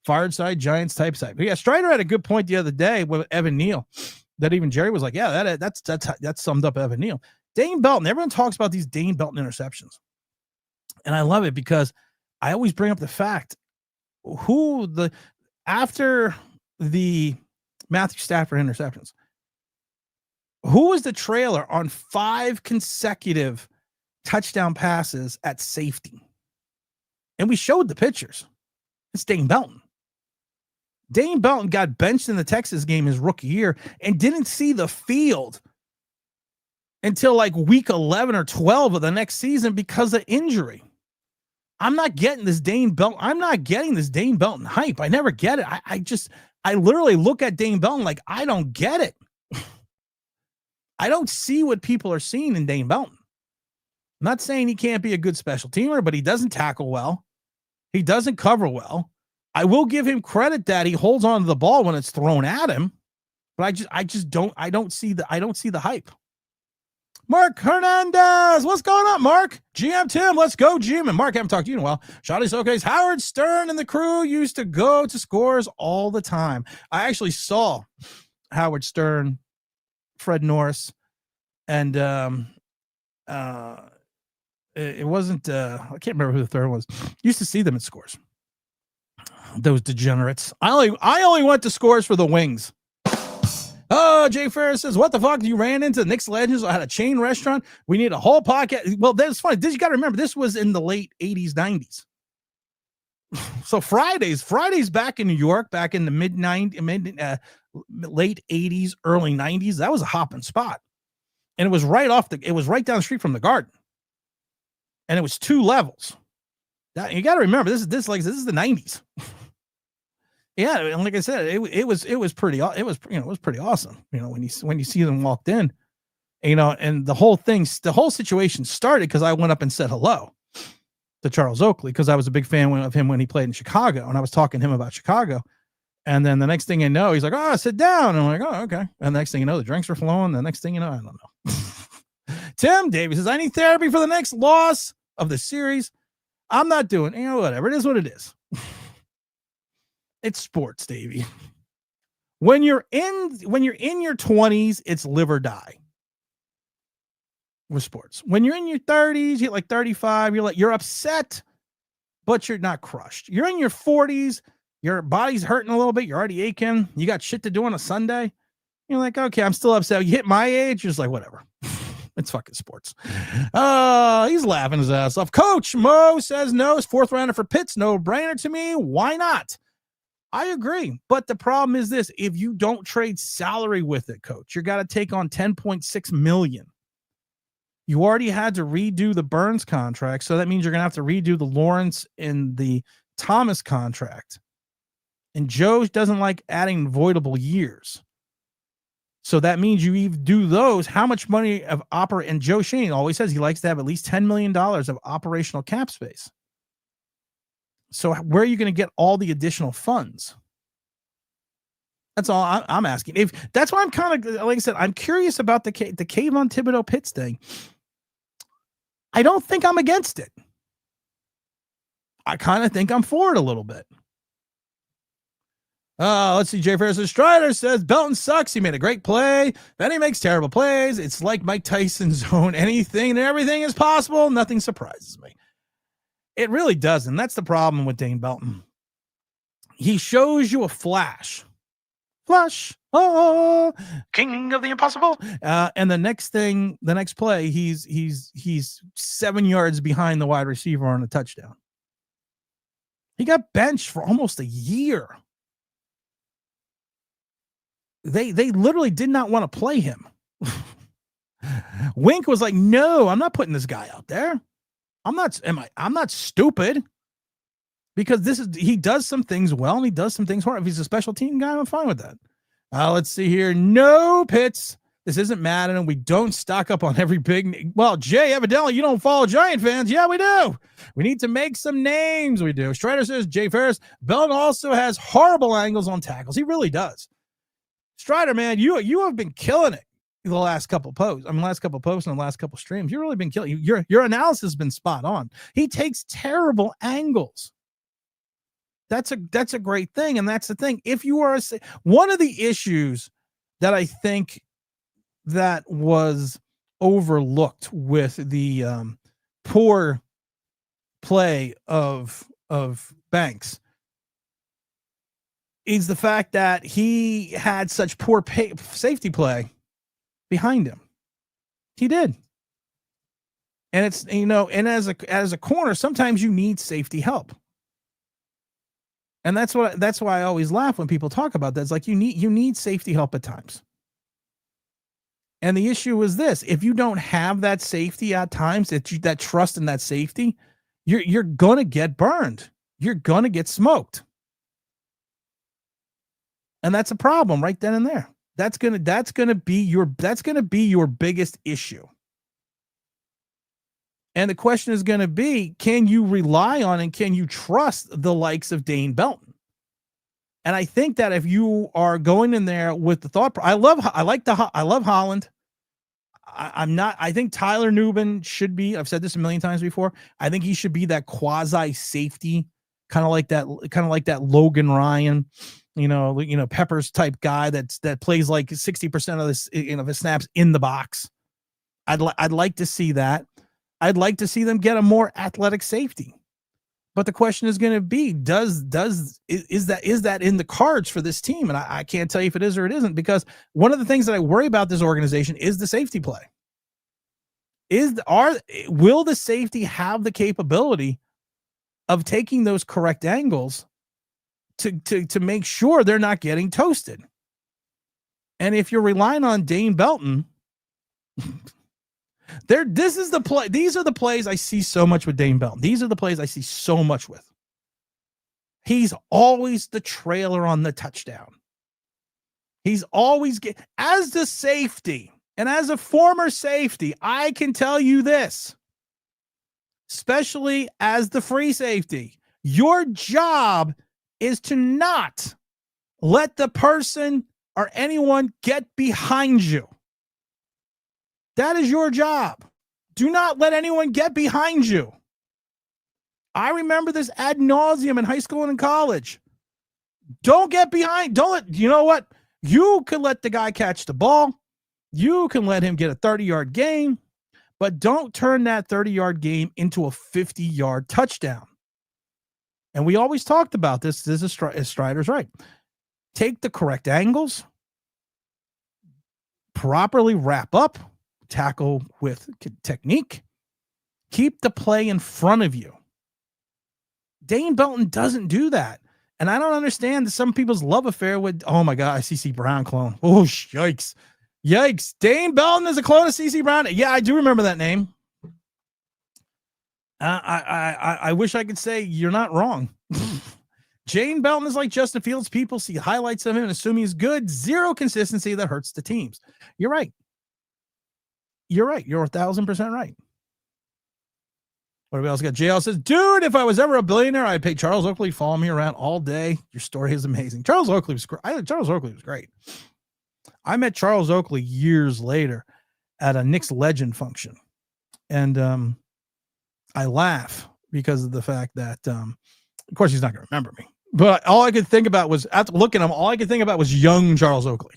Fired side, Giants type side. But yeah, Strider had a good point the other day with Evan Neal that even Jerry was like, yeah, that summed up Evan Neal. Dane Belton, everyone talks about these Dane Belton interceptions. And I love it because I always bring up the fact after the Matthew Stafford interceptions, who was the trailer on 5 consecutive touchdown passes at safety? And we showed the pictures. It's Dane Belton. Dane Belton got benched in the Texas game his rookie year and didn't see the field until like week 11 or 12 of the next season because of injury. I'm not getting this Dane Belton. I'm not getting this Dane Belton hype. I never get it. I literally look at Dane Belton like I don't get it. I don't see what people are seeing in Dane Belton. I'm not saying he can't be a good special teamer, but he doesn't tackle well. He doesn't cover well. I will give him credit that he holds on to the ball when it's thrown at him, but I don't see the hype. Mark Hernandez, what's going on, Mark? GM Tim, let's go, GM. And Mark, I haven't talked to you in a while. Shotty Soke's Howard Stern and the crew used to go to Scores all the time. I actually saw Howard Stern, Fred Norris, and it wasn't I can't remember who the third was. Used to see them at Scores. Those degenerates. I only went to Scores for the wings. Oh, Jay Ferris says, what the fuck? You ran into Nick's Legends? I had a chain restaurant. We need a whole podcast. Well, that's funny. You got to remember, this was in the late 80s, 90s. So Fridays back in New York, back in the late 80s, early 90s, that was a hopping spot. And it was right down the street from the Garden. And it was 2 levels. You got to remember, this is the 90s. Yeah, and like I said, it was pretty awesome. When you see them walked in, and the whole situation started because I went up and said hello to Charles Oakley because I was a big fan of him when he played in Chicago, and I was talking to him about Chicago. And then the next thing you know, he's like, "Oh, sit down." And I'm like, "Oh, okay." And the next thing you know, the drinks are flowing. The next thing you know, I don't know. Tim Davies says, "I need therapy for the next loss of the series. I'm not doing, whatever. It is what it is." It's sports, Davey. When you're in your 20s, it's live or die with sports. When you're in your 30s, you hit like 35, you're upset, but you're not crushed. You're in your 40s, your body's hurting a little bit, you're already aching, you got shit to do on a Sunday. You're like, okay, I'm still upset. You hit my age, you're just like, whatever. It's fucking sports. He's laughing his ass off. Coach Mo says no. 4th rounder for Pitts, no brainer to me. Why not? I agree. But the problem is this: if you don't trade salary with it, coach, you got to take on $10.6 million. You already had to redo the Burns contract. So that means you're going to have to redo the Lawrence and the Thomas contract. And Joe doesn't like adding voidable years. So that means you even do those. How much money of and Joe Shane always says he likes to have at least $10 million of operational cap space. So where are you going to get all the additional funds? That's all I'm asking. If that's why I'm kind of, like I said, I'm curious about the Kayvon Thibodeau Pitts thing. I don't think I'm against it. I kind of think I'm for it a little bit. Let's see. Jay Ferris Strider says Belton sucks. He made a great play. Then he makes terrible plays. It's like Mike Tyson's zone. Anything and everything is possible. Nothing surprises me. It really doesn't. That's the problem with Dane Belton. He shows you a flash. Oh, king of the impossible. And the next play, he's 7 yards behind the wide receiver on a touchdown. He got benched for almost a year. They literally did not want to play him. Wink was like, "No, I'm not putting this guy out there. I'm not stupid." Because he does some things well and he does some things hard. If he's a special team guy, I'm fine with that. Let's see here. No Pitts. This isn't Madden, and we don't stock up on every big. Well, Jay, evidently you don't follow Giant fans. Yeah, we do. We need to make some names. We do. Strider says, Jay Ferris, Belton also has horrible angles on tackles. He really does. Strider, man, you have been killing it the last couple posts. Last couple posts and the last couple streams. You've really been killing. Your analysis has been spot on. He takes terrible angles. That's a great thing, and that's the thing. If you are one of the issues that I think that was overlooked with the poor play of Banks is the fact that he had such poor safety play behind him. He did. And it's, and as a corner, sometimes you need safety help. And that's why I always laugh when people talk about that. It's like you need safety help at times. And the issue is this: if you don't have that safety at times, that trust in that safety, you're gonna get burned. You're gonna get smoked. And that's a problem right then and there. That's gonna be your biggest issue. And the question is going to be, can you rely on and can you trust the likes of Dane Belton? And I think that if you are going in there with the thought, I love Holland. I think Tyler Nubin should be, I've said this a million times before. I think he should be that quasi safety, kind of like that Logan Ryan, Peppers type guy that plays like 60% of this, his snaps in the box. I'd like to see that. I'd like to see them get a more athletic safety. But the question is going to be, is that in the cards for this team? And I can't tell you if it is or it isn't, because one of the things that I worry about this organization is the safety play. Will the safety have the capability of taking those correct angles to make sure they're not getting toasted? And if you're relying on Dane Belton, these are the plays I see so much with Dane Belton. These are the plays I see so much with. He's always the trailer on the touchdown. He's always as the safety, and as a former safety, I can tell you this, especially as the free safety, your job is to not let the person or anyone get behind you. That is your job. Do not let anyone get behind you. I remember this ad nauseum in high school and in college. Don't get behind. You know what? You can let the guy catch the ball. You can let him get a 30-yard gain, but don't turn that 30-yard game into a 50-yard touchdown. And we always talked about this. This is Strider's right. Take the correct angles, properly wrap up, tackle with technique, keep the play in front of you. Dane Belton doesn't do that. And I don't understand some people's love affair with, oh my God, a CC Brown clone. Oh, yikes. Yikes. Dane Belton is a clone of CC Brown. Yeah, I do remember that name. I wish I could say you're not wrong. Dane Belton is like Justin Fields. People see highlights of him and assume he's good. Zero consistency that hurts the teams. You're right. You're right. You're 1,000% right. What else got? JL says, dude, if I was ever a billionaire, I'd pay Charles Oakley to follow me around all day. Your story is amazing. Charles Oakley was great. Charles Oakley was great. I met Charles Oakley years later at a Knicks Legend function. And I laugh because of the fact that, of course, he's not going to remember me. But all I could think about was, after looking at him, all I could think about was young Charles Oakley.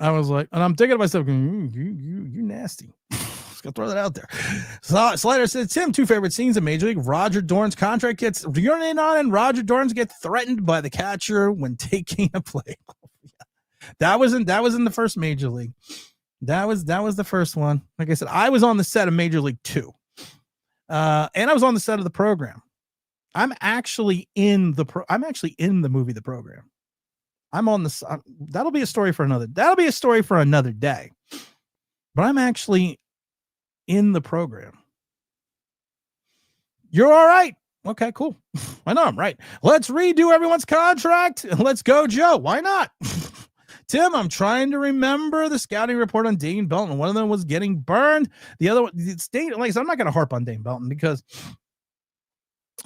I was like, and I'm thinking to myself, you nasty. Just gonna throw that out there. Slider says, Tim, two favorite scenes in Major League. Roger Dorn's contract gets urinated on, and Roger Dorn's get threatened by the catcher when taking a play. That was in the first Major League. That was the first one. Like I said, I was on the set of Major League 2. And I was on the set of the program. I'm actually in the movie The Program. I'm on the, that'll be a story for another day, but I'm actually in the program. You're all right. Okay, cool. I know I'm right. Let's redo everyone's contract and let's go, Joe. Why not? Tim, I'm trying to remember the scouting report on Dane Belton. One of them was getting burned. The other one, it's Dane. Like, I'm not going to harp on Dane Belton because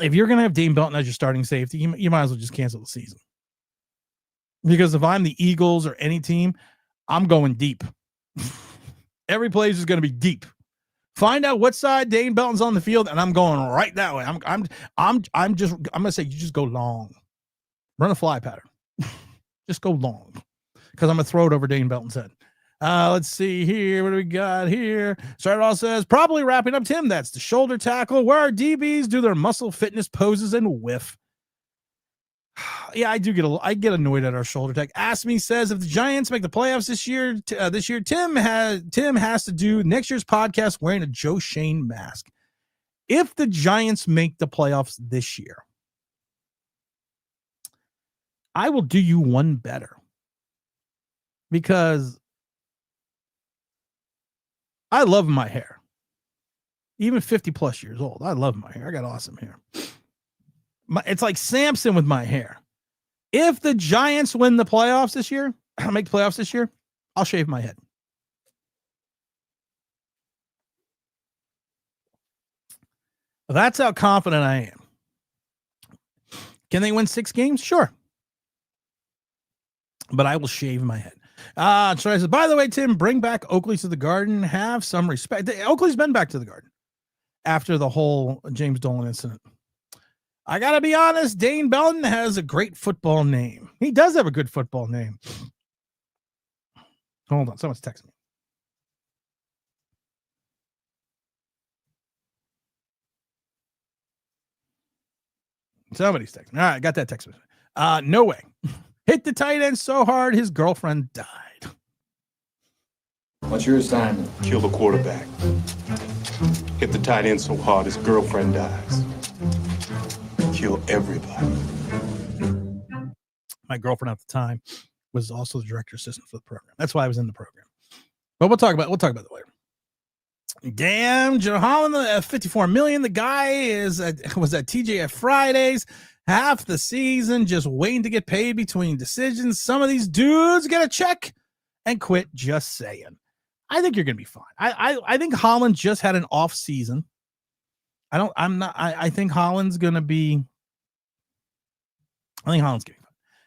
if you're going to have Dane Belton as your starting safety, you might as well just cancel the season. Because if I'm the Eagles or any team, I'm going deep. Every play is just going to be deep. Find out what side Dane Belton's on the field, and I'm going right that way. I'm going to say you just go long. Run a fly pattern. Just go long. Because I'm going to throw it over Dane Belton's head. Let's see here. What do we got here? Stardall says, probably wrapping up, Tim. That's the shoulder tackle where our DBs do their muscle fitness poses and whiff. Yeah, I get annoyed at our shoulder tackle. Ask Me says, if the Giants make the playoffs this year, Tim has to do next year's podcast wearing a Joe Shane mask. If the Giants make the playoffs this year, I will do you one better. Because I love my hair. Even 50 plus years old. I love my hair. I got awesome hair. It's like Samson with my hair. If the Giants win the playoffs this year, make the playoffs this year, I'll shave my head. That's how confident I am. Can they win 6 games? Sure. But I will shave my head. So I said, by the way, Tim, bring back Oakley to the Garden. Have some respect. Oakley's been back to the Garden after the whole James Dolan incident. I got to be honest, Dane Belton has a great football name. He does have a good football name. Hold on. Someone's texting me. Somebody's texting me. All right, got that text message. No way. Hit the tight end so hard, his girlfriend died. What's your assignment? Kill the quarterback. Hit the tight end so hard his girlfriend dies. Kill everybody. My girlfriend at the time was also the director assistant for the program. That's why I was in the program. But we'll talk about it later. Damn, Joe Holland, 54 million. The guy was at TJF Fridays half the season, just waiting to get paid between decisions. Some of these dudes get a check and quit. Just saying. I think you're gonna be fine. I think Holland just had an off season. I think Holland's gonna be. I think Holland's gonna be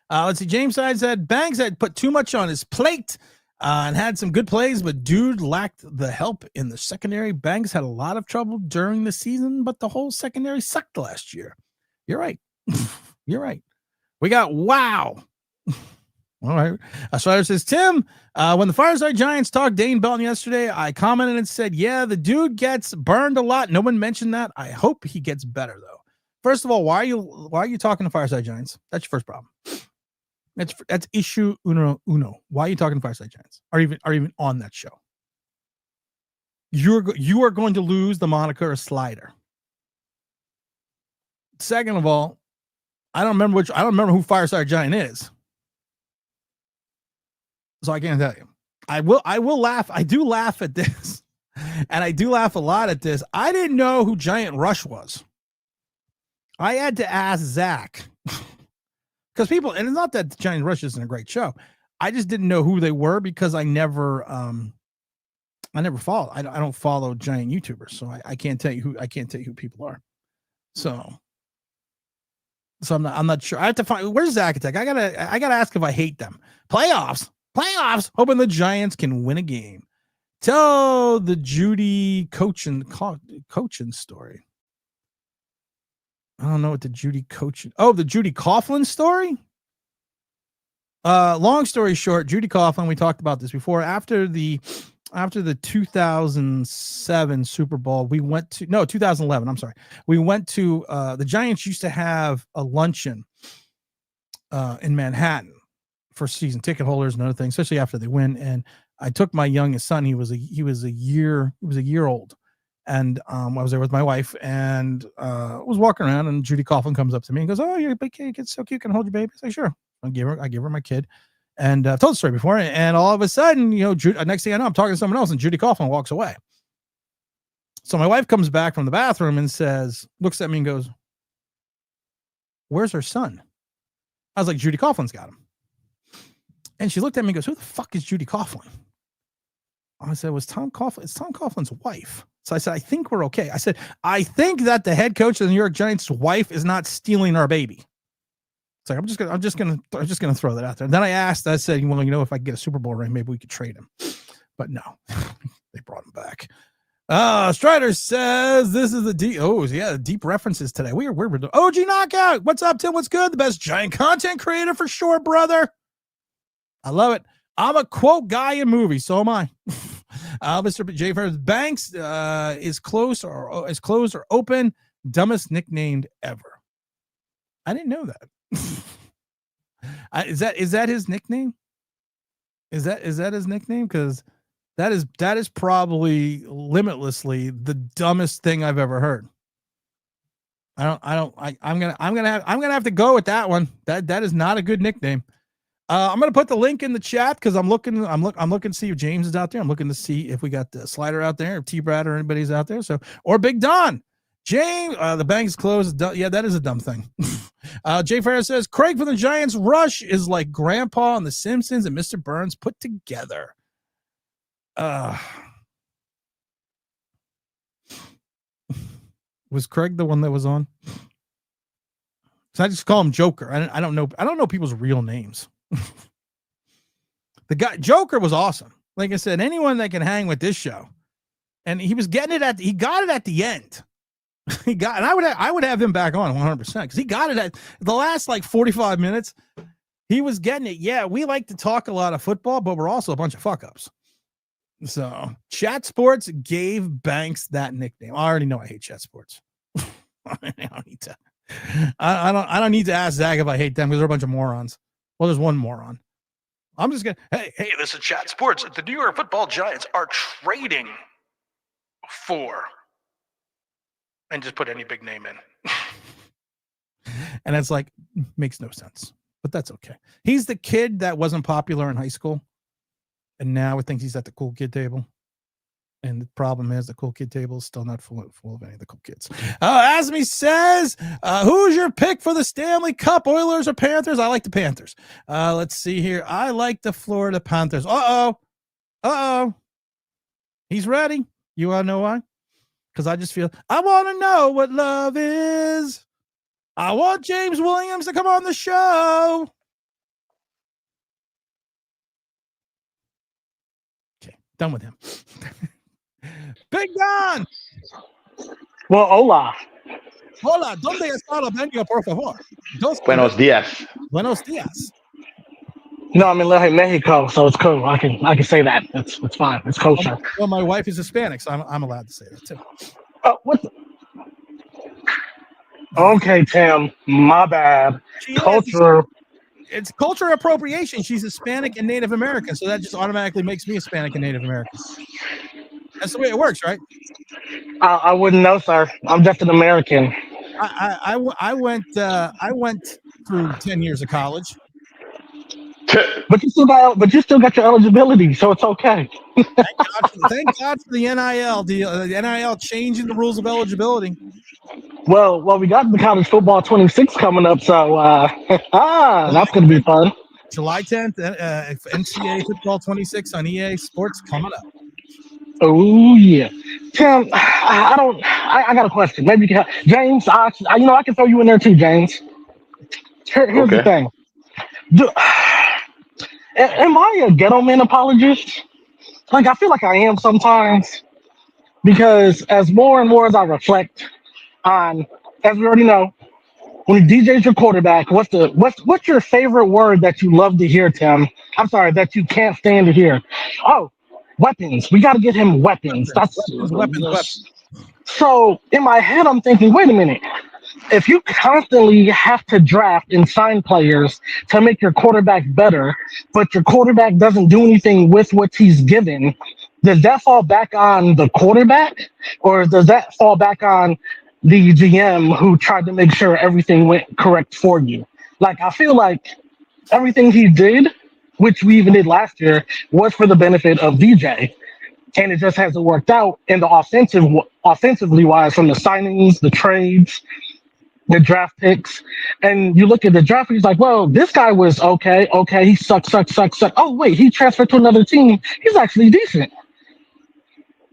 fine. Let's see. James Side said Banks had put too much on his plate and had some good plays, but dude lacked the help in the secondary. Banks had a lot of trouble during the season, but the whole secondary sucked last year. You're right. You're right. We got wow. All right. Strider says, Tim, when the Fireside Giants talked Dane Belton yesterday, I commented and said, yeah, the dude gets burned a lot. No one mentioned that. I hope he gets better, though. First of all, why are you talking to Fireside Giants? That's your first problem. That's issue uno. Why are you talking to Fireside Giants? Are even on that show? You are going to lose the moniker Slider. Second of all, I don't remember who Fireside Giant is. So I can't tell you. I will laugh. I do laugh at this. And I do laugh a lot at this. I didn't know who Giant Rush was. I had to ask Zach. Because people, and it's not that Giant Rush isn't a great show. I just didn't know who they were because I never follow. I don't follow giant YouTubers, so I can't tell you who people are. So I'm not sure. I have to find where's Zach Attack. I gotta ask if I hate them. Playoffs, hoping the Giants can win a game. Tell the Judy coaching story. I don't know what the Judy coaching. Oh, the Judy Coughlin story. Long story short, Judy Coughlin. We talked about this before. After the 2007 Super Bowl, 2011. I'm sorry. We went to the Giants used to have a luncheon in Manhattan for season ticket holders and other things, especially after they win. And I took my youngest son. He was a year old. And I was there with my wife and was walking around, and Judy Coughlin comes up to me and goes, "Oh, your big kid, it's so cute. Can I hold your baby?" I say, "Sure." I give her my kid, and I've told the story before. And all of a sudden, next thing I know, I'm talking to someone else, and Judy Coughlin walks away. So my wife comes back from the bathroom and looks at me and goes, "Where's her son?" I was like, "Judy Coughlin's got him." And she looked at me and goes, "Who the fuck is Judy Coughlin?" I said, "Was Tom Coughlin? It's Tom Coughlin's wife." So I said, "I think we're okay." I said, "I think that the head coach of the New York Giants' wife is not stealing our baby." It's like, I'm just gonna throw that out there. And then I said, "Well, if I get a Super Bowl ring, maybe we could trade him." But no, they brought him back. Strider says this is the deep references today. We're OG Knockout. What's up, Tim? What's good? The best Giant content creator for sure, brother. I love it. I'm a quote guy in movies, so am I. Mr. J. Ferris Banks is closed or open. Dumbest nicknamed ever. I didn't know that. Is that his nickname? Is that his nickname? Because that is probably limitlessly the dumbest thing I've ever heard. I'm gonna have to go with that one. That is not a good nickname. I'm gonna put the link in the chat because I'm looking to see if James is out there. I'm looking to see if we got the Slider out there, if T-Brad or anybody's out there. So, or Big Don. James, the bank's closed. Yeah, that is a dumb thing. Jay Ferris says Craig from the Giants rush is like Grandpa and the Simpsons and Mr. Burns put together. Was Craig the one that was on? So I just call him Joker. I don't know people's real names. The guy Joker was awesome. Like I said, anyone that can hang with this show, and he was getting it he got it at the end. And I would have him back on 100% because he got it at the last like 45 minutes. He was getting it. Yeah, we like to talk a lot of football, but we're also a bunch of fuck ups. So Chat Sports gave Banks that nickname. I already know I hate Chat Sports. I don't need to ask Zach if I hate them because they're a bunch of morons. Well, there's one moron. I'm just gonna hey, this is Chat Sports. The New York Football Giants are trading for, and just put any big name in. And it's like, makes no sense, but that's okay. He's the kid that wasn't popular in high school, and now he thinks he's at the cool kid table. And the problem is the cool kid table is still not full of any of the cool kids. Asmi says, who's your pick for the Stanley Cup, Oilers or Panthers? I like the Panthers. Let's see here. I like the Florida Panthers. Uh-oh. He's ready. You want to know why? Because I just feel, I want to know what love is. I want James Williams to come on the show. Okay, done with him. Big Don. Well, hola. Hola, ¿dónde está la venga, por favor? Buenos días. Buenos días. No, I'm in Mexico, so it's cool. I can say that. It's fine. It's kosher. Well, my wife is Hispanic, so I'm allowed to say that too. What? Okay, Tim. My bad. Culture. It's culture appropriation. She's Hispanic and Native American, so that just automatically makes me Hispanic and Native American. That's the way it works, right? I wouldn't know, sir. I'm just an American. I went through 10 years of college. But you still got your eligibility, so it's okay. Thank God for the NIL deal. The NIL changing the rules of eligibility. Well, we got the college football 26 coming up, so that's going to be fun. July 10th, NCAA football 26 on EA Sports coming up. Oh yeah, Tim. I got a question. Maybe you can help. James. I can throw you in there too, James. Here's the thing. Am I a ghetto man apologist? Like, I feel like I am sometimes, because as more and more as I reflect on, as we already know, when DJ's your quarterback, what's your favorite word that you love to hear, Tim? I'm sorry, that you can't stand to hear. Oh, weapons. We got to get him weapons. That's weapons. So in my head, I'm thinking, wait a minute. If you constantly have to draft and sign players to make your quarterback better, but your quarterback doesn't do anything with what he's given, does that fall back on the quarterback, or does that fall back on the GM who tried to make sure everything went correct for you? Like, I feel like everything he did, which we even did last year, was for the benefit of DJ. And it just hasn't worked out in the offensively wise, from the signings, the trades. the draft picks, and you look at the draft, he's like, well, this guy was okay, he sucks. Oh wait, he transferred to another team. He's actually decent.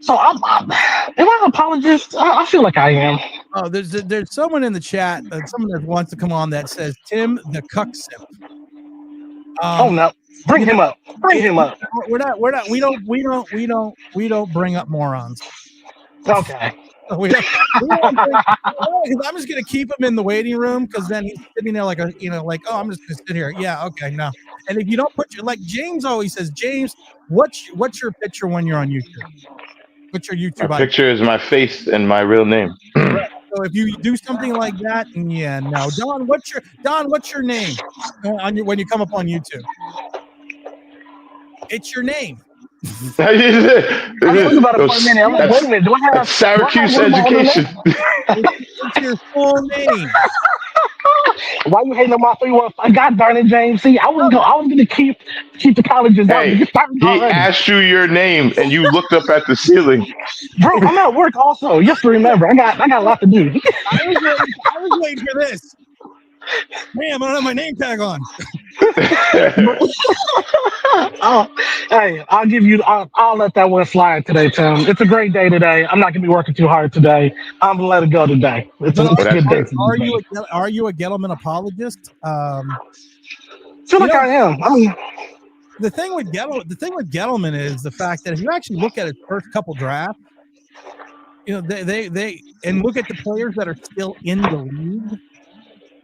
So am I an apologist? I feel like I am. Oh, there's someone in the chat, someone that wants to come on that says Tim the cuck simp. Oh no, bring him up. We don't bring up morons. Okay. We don't because I'm just gonna keep him in the waiting room because then he's sitting there like oh, I'm just gonna sit here. Yeah, okay, no. And if you don't put your, like James always says, James, what's your picture when you're on YouTube? What's your YouTube? My picture is my face and my real name. Right. So if you do something like that, yeah, no. Don, what's your name when you come up on YouTube? It's your name. I was about to point a minute. I'm like, wait a minute. Do I have Syracuse education? It's your full name. Why you hating on my 315? God darn it, James. See, I was gonna keep the colleges out. Hey, he asked you your name and you looked up at the ceiling. Bro, I'm at work also. You have to remember, I got a lot to do. I was waiting for this. Man, I don't have my name tag on. Hey, I'll let that one slide today, Tim. It's a great day today. I'm not gonna be working too hard today. I'm gonna let it go today. It's a good day. Are you a Gettleman apologist? Feel like I am. I mean, the thing with Gettleman is the fact that if you actually look at his first couple drafts, they and look at the players that are still in the league.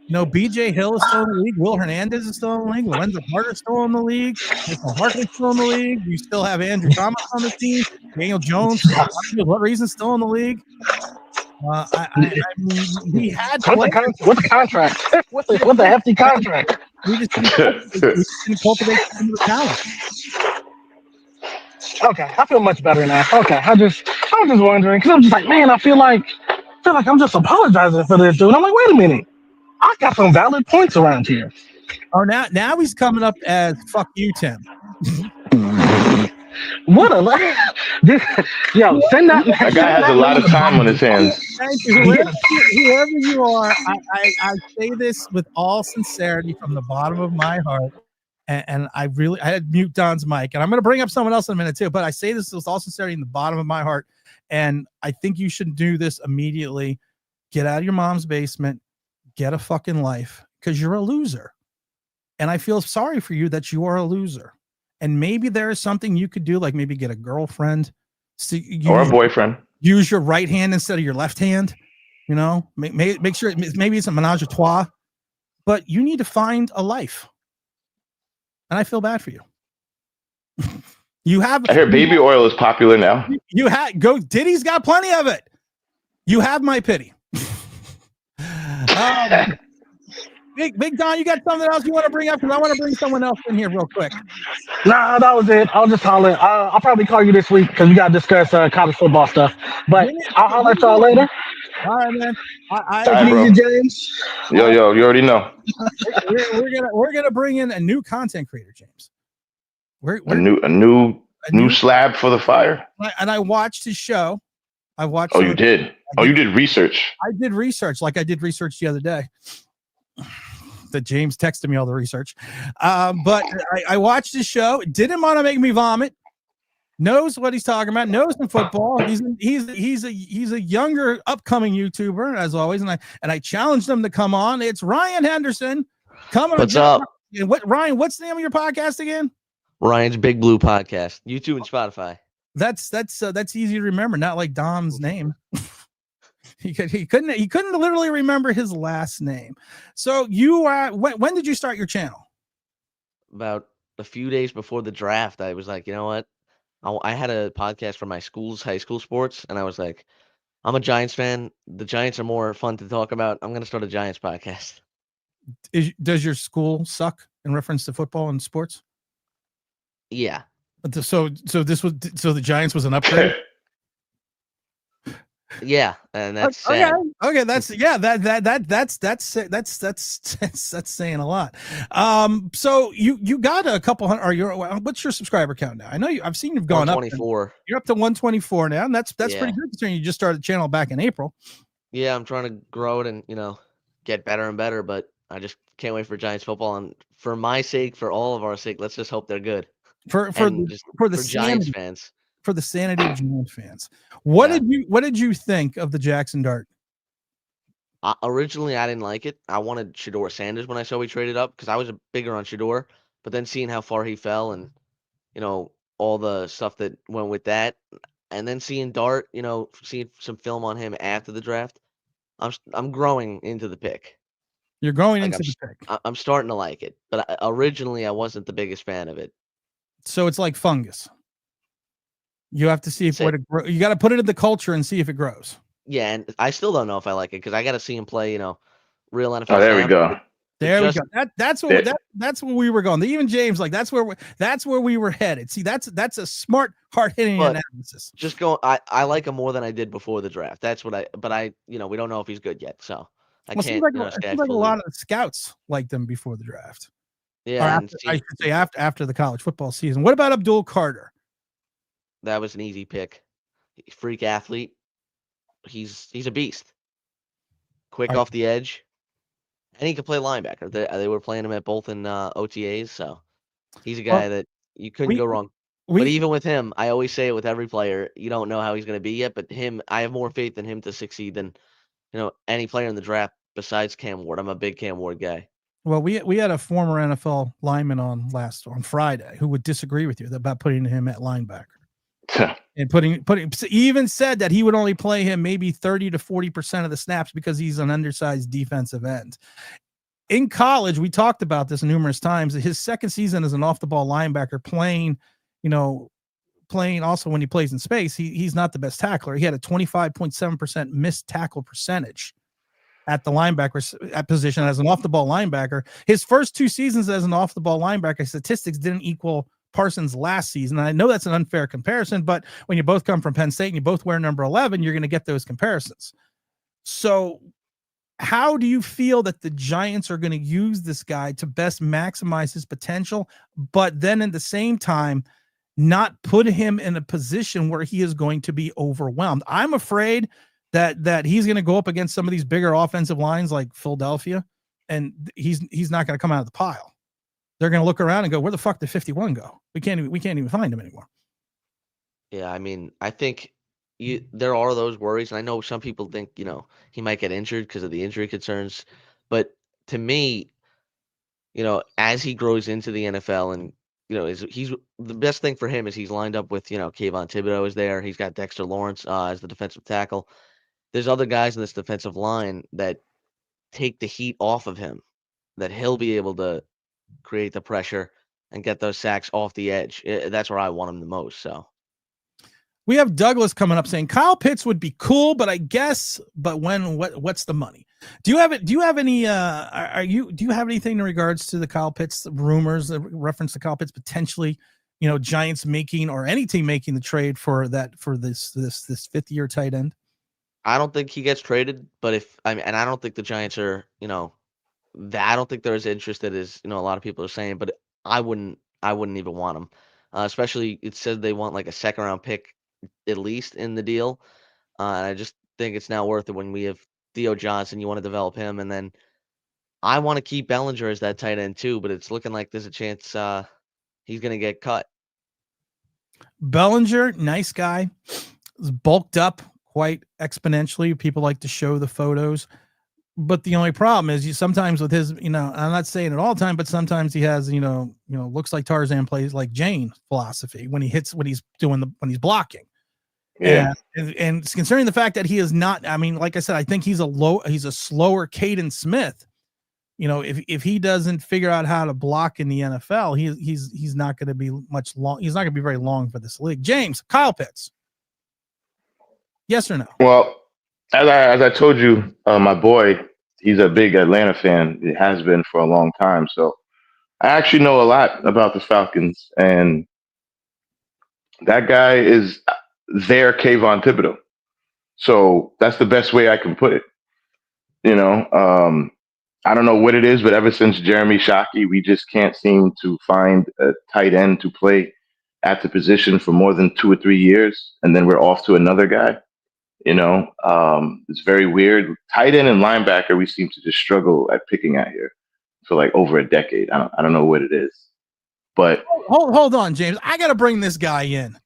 BJ Hill is still in the league. Will Hernandez is still in the league. Lorenzo Carter is still in the league. Michael Hartley's still in the league. You still have Andrew Thomas on the team. Daniel Jones, for what reason, still in the league? I mean, we had what's the contract? What's the hefty contract? We just didn't cultivate some of the talent. Okay, I feel much better now. Okay, I was just wondering because I'm just like, man, I feel like I'm just apologizing for this dude. I'm like, wait a minute. I got some valid points around here. Oh, now he's coming up as fuck you, Tim. What a yo! Send that. That guy has a lot of time on his hands. Thank you, whoever you are. I say this with all sincerity from the bottom of my heart, and I had to mute Don's mic, and I'm going to bring up someone else in a minute too. But I say this with all sincerity in the bottom of my heart, and I think you should do this immediately. Get out of your mom's basement. Get a fucking life because you're a loser. And I feel sorry for you that you are a loser. And maybe there is something you could do, like maybe get a girlfriend or a boyfriend. Use your right hand instead of your left hand. Make sure maybe it's a menage a trois, but you need to find a life. And I feel bad for you. I hear baby oil is popular now. Diddy's got plenty of it. You have my pity. Big Don, you got something else you want to bring up? Because I want to bring someone else in here real quick. Nah, that was it. I'll just holler. I'll probably call you this week because we got to discuss college football stuff. But I'll holler at y'all later. All right, man. Take it easy, James. Yo, you already know. We're gonna bring in a new content creator, James. A new slab for the fire. And I watched his show. Oh, you did? You did research. I did research, like I did research the other day. That James texted me all the research. But I watched his show. Didn't want to make me vomit. Knows what he's talking about. Knows some football. He's a younger upcoming YouTuber as always. And I challenged him to come on. It's Ryan Henderson. What's up? Ryan? What's the name of your podcast again? Ryan's Big Blue Podcast. YouTube and Spotify. That's easy to remember. Not like Dom's name. He couldn't literally remember his last name. So you when did you start your channel? About a few days before the draft. I was like, you know what? I had a podcast for my school's high school sports, and I was like, I'm a Giants fan. The Giants are more fun to talk about. I'm gonna start a Giants podcast. Does your school suck in reference to football and sports? Yeah. So the Giants was an upgrade. Yeah, and that's sad. Okay. That's saying a lot. So you got a couple hundred. What's your subscriber count now? I know I've seen you've gone 124. up. You're up to 124 now, and that's pretty good considering you just started the channel back in April. Yeah, I'm trying to grow it and get better and better. But I just can't wait for Giants football, and for my sake, for all of our sake, let's just hope they're good. For And just the for Giants sanity, fans. for the sanity of Giants fans. What Yeah. did you think of the Jackson Dart? Originally, I didn't like it. I wanted Shedeur Sanders when I saw we traded up because I was bigger on Shedeur. But then seeing how far he fell and, all the stuff that went with that, and then seeing Dart, seeing some film on him after the draft, I'm growing into the pick. You're going Like into the pick. I'm starting to like it. But originally, I wasn't the biggest fan of it. So it's like fungus. You have to see if That's what it grow. You got to put it in the culture and see if it grows. Yeah, and I still don't know if I like it because I got to see him play, real NFL. Oh, there we snaps. go. There we Just- go. That's where we were going. Even James, like that's where we were headed. See, that's a smart, hard hitting But analysis. Just go. I like him more than I did before the draft. That's what we don't know if he's good yet, so I Well, can't. it seems like a lot of the scouts liked them before the draft. Yeah, I should say after the college football season. What about Abdul Carter? that was an easy pick. Freak athlete. He's a beast. Quick off the edge, and he can play linebacker. They were playing him at both in OTAs, so he's a guy that you couldn't go wrong. But even with him, I always say it with every player, you don't know how he's going to be yet. But him, I have more faith in him to succeed than any player in the draft besides Cam Ward. I'm a big Cam Ward guy. Well, we had a former NFL lineman on Friday who would disagree with you about putting him at linebacker. And putting even said that he would only play him maybe 30 to 40% of the snaps because he's an undersized defensive end. In college, we talked about this numerous times. His second season as an off the ball linebacker playing also when he plays in space, he's not the best tackler. He had a 25.7% missed tackle percentage at the linebacker position as an off the ball linebacker. His first 2 seasons as an off the ball linebacker statistics didn't equal Parsons last season. And I know that's an unfair comparison, but when you both come from Penn State and you both wear number 11, you're going to get those comparisons. So how do you feel that the Giants are going to use this guy to best maximize his potential, but then at the same time, not put him in a position where he is going to be overwhelmed? I'm afraid that he's going to go up against some of these bigger offensive lines like Philadelphia, and he's not going to come out of the pile. They're going to look around and go, where the fuck did 51 go? We can't even find him anymore. Yeah, I mean, I think there are those worries, and I know some people think he might get injured because of the injury concerns, but to me, as he grows into the NFL and he's the best thing for him is he's lined up with Kayvon Thibodeau is there. He's got Dexter Lawrence as the defensive tackle. There's other guys in this defensive line that take the heat off of him, that he'll be able to create the pressure and get those sacks off the edge. That's where I want him the most. So we have Douglas coming up saying Kyle Pitts would be cool, but what's the money? Do you have it? Do you have any, do you have anything in regards to the Kyle Pitts rumors that reference to Kyle Pitts potentially, Giants making or any team making the trade for this fifth-year tight end? I don't think he gets traded, but and I don't think the Giants are, I don't think they're as interested as a lot of people are saying. But I wouldn't even want him, especially it said they want like a second-round pick at least in the deal, and I just think it's now worth it when we have Theo Johnson. You want to develop him, and then I want to keep Bellinger as that tight end too. But it's looking like there's a chance he's going to get cut. Bellinger, nice guy, is bulked up quite exponentially. People like to show the photos, but the only problem is sometimes with his, I'm not saying it all the time, but sometimes he has, looks like Tarzan, plays like Jane philosophy when he's blocking. Yeah. And concerning the fact that he is not, I mean, like I said, I think he's a slower Caden Smith. If he doesn't figure out how to block in the NFL, he's not going to be much long. He's not going to be very long for this league. James, Kyle Pitts. Yes or no? Well, as I told you, my boy, he's a big Atlanta fan. It has been for a long time. So I actually know a lot about the Falcons, and that guy is their Kayvon Thibodeau. So that's the best way I can put it. I don't know what it is, but ever since Jeremy Shockey, we just can't seem to find a tight end to play at the position for more than 2 or 3 years, and then we're off to another guy. It's very weird. Tight end and linebacker, we seem to just struggle at picking at here for like over a decade. I don't know what it is, but hold on, James. I got to bring this guy in.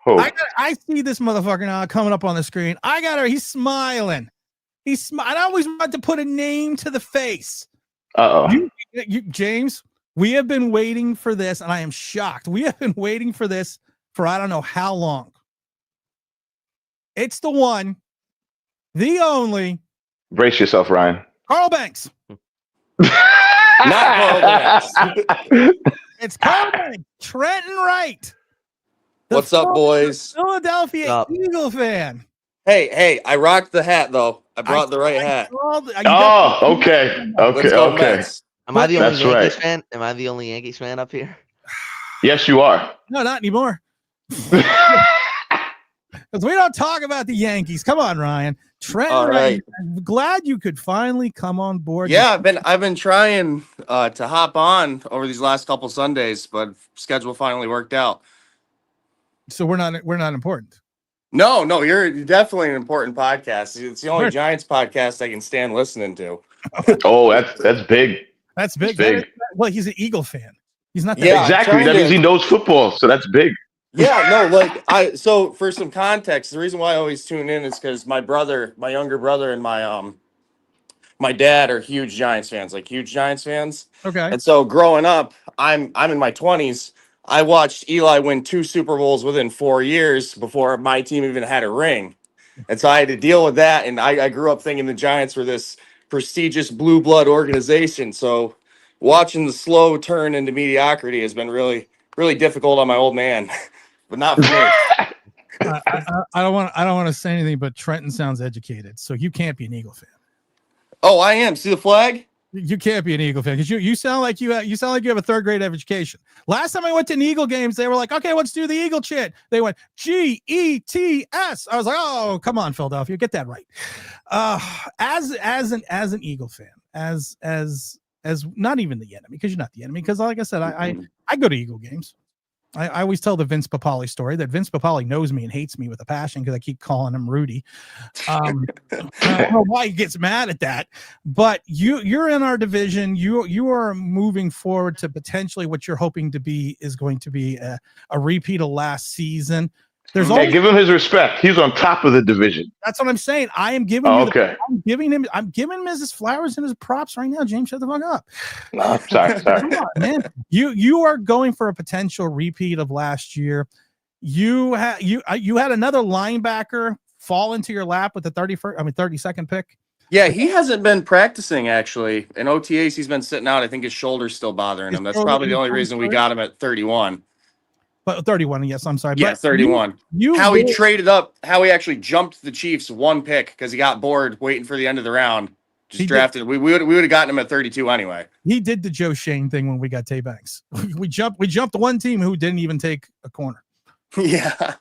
I see this motherfucker now coming up on the screen. He's smiling. I always want to put a name to the face. James, we have been waiting for this, and I am shocked. We have been waiting for this for I don't know how long. It's the one, the only. Brace yourself, Ryan. Carl Banks. Not Carl Banks. It's Carl Banks. Trenton Wright. What's up, boys? Philadelphia Eagle fan. Hey, I rocked the hat, though. I brought the right hat. Okay. Am I the only Yankees fan? Am I the only Yankees fan up here? Yes, you are. No, not anymore. Because we don't talk about the Yankees. Come on, Ryan. Trent, right. I'm glad you could finally come on board. Yeah, I've been trying to hop on over these last couple Sundays, but schedule finally worked out. So we're not important. No, you're definitely an important podcast. It's the only Giants podcast I can stand listening to. Oh, that's big. That's big. Well, he's an Eagle fan. He's not. Exactly. That means he knows football, so that's big. Yeah, no, so for some context, the reason why I always tune in is because my younger brother, and my dad are huge Giants fans. Okay. And so growing up, I'm in my 20s. I watched Eli win 2 Super Bowls within 4 years before my team even had a ring. And so I had to deal with that. And I grew up thinking the Giants were this prestigious blue blood organization. So watching the slow turn into mediocrity has been really, really difficult on my old man. But not for me. I don't want to say anything, but Trenton sounds educated, so you can't be an Eagle fan. Oh, I am. See the flag? You can't be an Eagle fan because you sound like you have a 3rd grade education. Last time I went to an Eagle games, they were like, okay, let's do the Eagle chant. They went GETS. I was like, oh, come on, Philadelphia, get that right. As an Eagle fan, as not even the enemy, because you're not the enemy. Because like I said, I go to Eagle games. I always tell the Vince Papale story that Vince Papale knows me and hates me with a passion because I keep calling him Rudy. I don't know why he gets mad at that, but you're in our division. You are moving forward to potentially what you're hoping to be is going to be a repeat of last season. Give him his respect. He's on top of the division. That's what I'm saying. I am giving I'm giving him his flowers and his props right now. James, shut the fuck up. No, sorry. Come on, man. You are going for a potential repeat of last year. You had another linebacker fall into your lap with the 32nd pick. Yeah, he hasn't been practicing actually. In OTAs, he's been sitting out. I think his shoulder's still bothering him. That's probably the only reason we got him at 31. But 31, yes, I'm sorry. Yeah, 31. He traded up, how he actually jumped the Chiefs 1 pick because he got bored waiting for the end of the round. Drafted. We would have gotten him at 32 anyway. He did the Joe Shane thing when we got Tay Banks. We jumped the one team who didn't even take a corner. Yeah.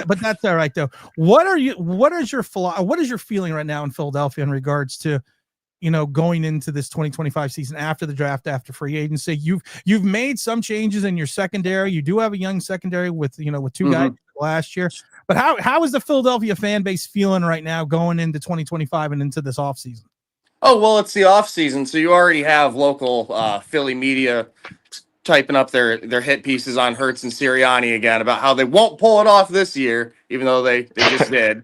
but that's all right though. What is your feeling right now in Philadelphia in regards to going into this 2025 season after the draft, after free agency? You've made some changes in your secondary. You do have a young secondary with 2 guys last year. But how is the Philadelphia fan base feeling right now going into 2025 and into this offseason? Oh, well, it's the offseason, so you already have local Philly media typing up their hit pieces on Hurts and Sirianni again about how they won't pull it off this year, even though they just did.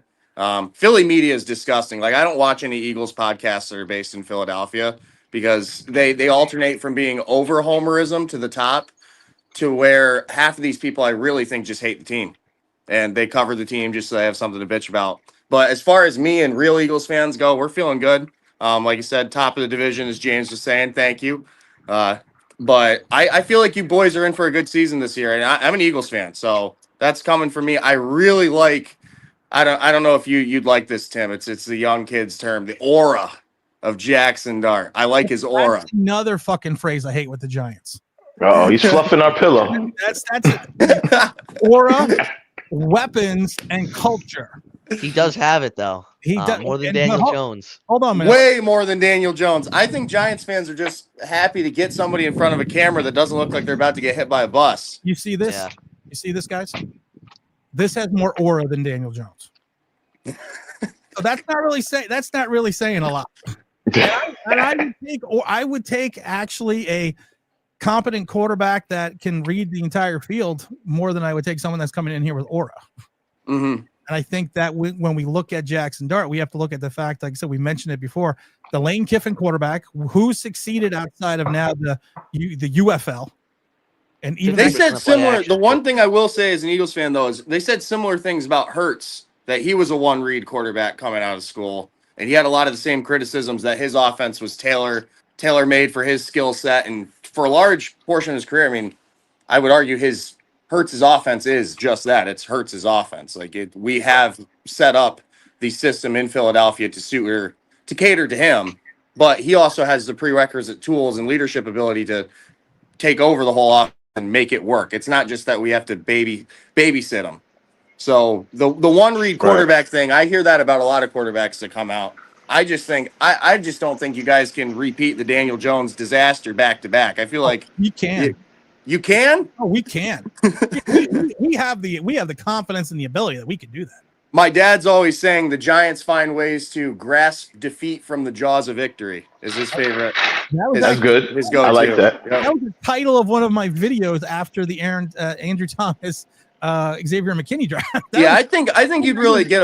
Philly media is disgusting. Like, I don't watch any Eagles podcasts that are based in Philadelphia because they alternate from being over homerism to the top to where half of these people I really think just hate the team and they cover the team just so they have something to bitch about. But as far as me and real Eagles fans go, we're feeling good. Like you said, top of the division, as James was saying. Thank you. But I feel like you boys are in for a good season this year, and I'm an Eagles fan, so that's coming for me. I really like. I don't know if you'd like this, Tim. It's the young kids term, the aura of Jackson Dart. I like his aura. That's another fucking phrase I hate with the Giants. Oh, he's fluffing our pillow. That's it. Aura, weapons, and culture. He does have it though. He does more than Daniel Jones. Hold on a minute. Way more than Daniel Jones. I think Giants fans are just happy to get somebody in front of a camera that doesn't look like they're about to get hit by a bus. You see this? Yeah. You see this, guys? This has more aura than Daniel Jones. So that's not really saying a lot. I would take actually a competent quarterback that can read the entire field more than I would take someone that's coming in here with aura. Mm-hmm. And I think that when we look at Jackson Dart, we have to look at the fact, like I said, we mentioned it before, the Lane Kiffin quarterback who succeeded outside of now the UFL. And even they said similar. The one thing I will say as an Eagles fan, though, is they said similar things about Hurts, that he was a one-read quarterback coming out of school. And he had a lot of the same criticisms that his offense was tailor-made for his skill set. And for a large portion of his career, I mean, I would argue Hurts' offense is just that. It's Hurts' offense. We have set up the system in Philadelphia to cater to him, but he also has the prerequisite tools and leadership ability to take over the whole offense and make it work. It's not just that we have to babysit him. So the one read quarterback thing, I hear that about a lot of quarterbacks that come out. I just don't think you guys can repeat the Daniel Jones disaster back to back. I feel like we can. You can? Oh, we can. we have the confidence and the ability that we can do that. My dad's always saying the Giants find ways to grasp defeat from the jaws of victory is his favorite. That's good. His go-to. I like that. Yep. That was the title of one of my videos after the Andrew Thomas Xavier McKinney draft. I think you'd really get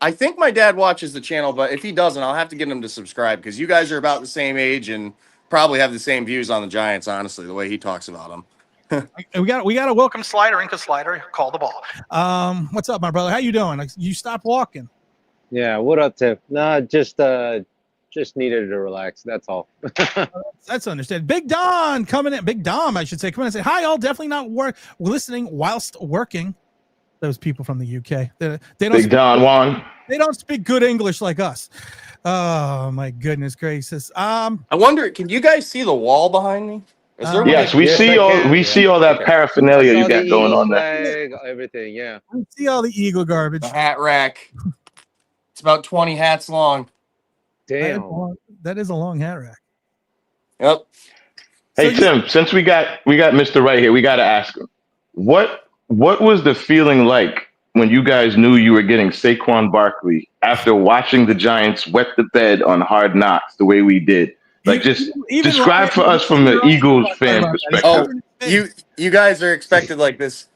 I think my dad watches the channel, but if he doesn't, I'll have to get him to subscribe because you guys are about the same age and probably have the same views on the Giants, honestly, the way he talks about them. we got to welcome Slider in because Slider called the ball. What's up, my brother? How you doing? You stopped walking. Yeah, what up, Tip? No, just needed to relax. That's all. That's understood. Big Don coming in. Big Dom, I should say. Come in and say hi. All definitely not listening whilst working. Those people from the UK. They don't. Big Don Juan. They don't speak good English like us. Oh my goodness gracious. I wonder, can you guys see the wall behind me? Yes, we see all that paraphernalia you got going on there. Everything, yeah. We see all the Eagle garbage. The hat rack. It's about 20 hats long. Damn. That is a long hat rack. Yep. Hey, Tim, since we got Mr. Right here, we got to ask him. What was the feeling like when you guys knew you were getting Saquon Barkley after watching the Giants wet the bed on Hard Knocks the way we did? Like, just describe for us from the Eagles fan perspective. Oh, you guys are expected like this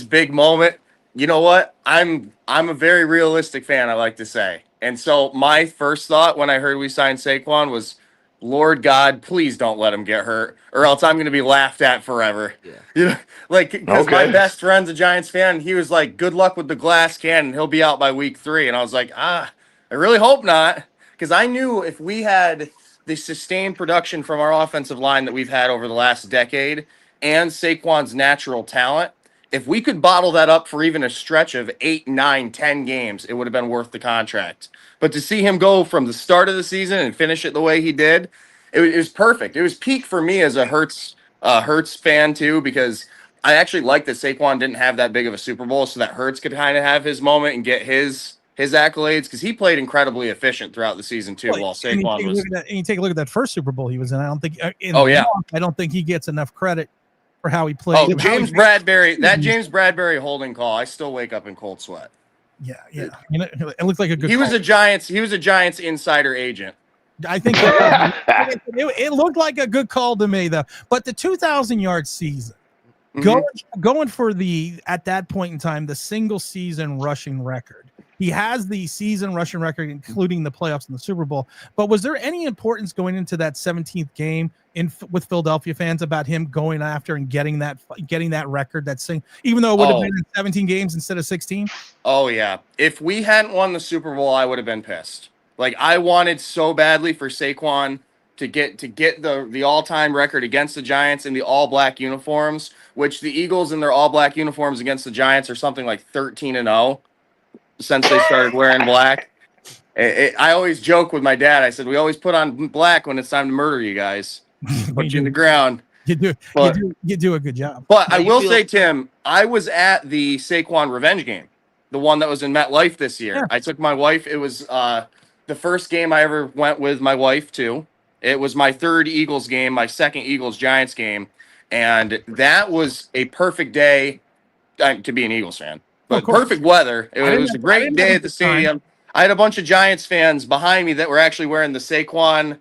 big moment. You know what? I'm a very realistic fan, I like to say. And so my first thought when I heard we signed Saquon was, Lord God, please don't let him get hurt, or else I'm going to be laughed at forever. Yeah. You know, because my best friend's a Giants fan, and he was like, "Good luck with the glass cannon. He'll be out by week 3." And I was like, I really hope not, because I knew if we had the sustained production from our offensive line that we've had over the last decade, and Saquon's natural talent, if we could bottle that up for even a stretch of 8, 9, 10 games, it would have been worth the contract. But to see him go from the start of the season and finish it the way he did, it was perfect. It was peak for me as a Hurts fan too, because I actually liked that Saquon didn't have that big of a Super Bowl, so that Hurts could kind of have his moment and get his accolades, because he played incredibly efficient throughout the season too. While Saquon was, and you take a look at that first Super Bowl he was in. I don't think. I don't think he gets enough credit for how he played. Oh, James Bradbury holding call. I still wake up in cold sweat. Yeah. You know, it looked like a good. He was a Giants insider agent. I think it looked like a good call to me, though. But the 2,000-yard season, going for at that point in time, the single season rushing record. He has the season rushing record, including the playoffs and the Super Bowl. But was there any importance going into that 17th game with Philadelphia fans about him going after and getting that record? Even though it would have been in 17 games instead of 16. Oh yeah, if we hadn't won the Super Bowl, I would have been pissed. Like, I wanted so badly for Saquon to get the all-time record against the Giants in the all-black uniforms, which the Eagles in their all-black uniforms against the Giants are something like 13-0 since they started wearing black. I always joke with my dad. I said, we always put on black when it's time to murder you guys. Put you in the ground. You do a good job. But I will say, Tim, I was at the Saquon revenge game, the one that was in MetLife this year. Yeah. I took my wife. It was the first game I ever went with my wife to. It was my third Eagles game, my second Eagles-Giants game. And that was a perfect day to be an Eagles fan. But perfect weather. It was a great day at the stadium. I had a bunch of Giants fans behind me that were actually wearing the Saquon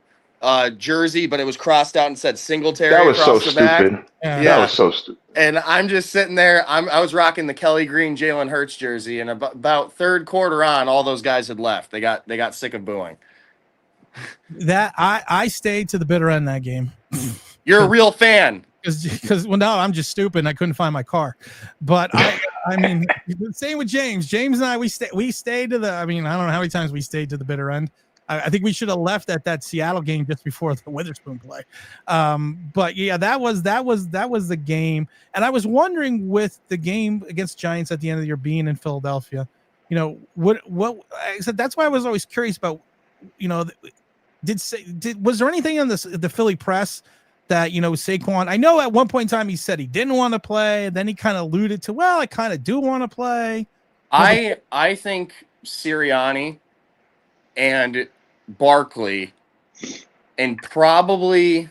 jersey, but it was crossed out and said Singletary That was so across the back. stupid. Yeah. That was so stupid. And I'm just sitting there. I was rocking the Kelly Green Jalen Hurts jersey, and about third quarter on, all those guys had left. They got sick of booing. That I stayed to the bitter end of that game. You're a real fan. Because well, no, I'm just stupid and I couldn't find my car. But I mean, same with James. James and I, we stayed to the. I mean, I don't know how many times we stayed to the bitter end. I think we should have left at that Seattle game just before the Witherspoon play. But yeah, that was the game. And I was wondering, with the game against Giants at the end of the year being in Philadelphia, you know, what I said. That's why I was always curious about, you know, was there anything in the Philly press that, you know, Saquon, I know at one point in time he said he didn't want to play, and then he kind of alluded to, well, I kind of do want to play. I think Sirianni and Barkley, and probably,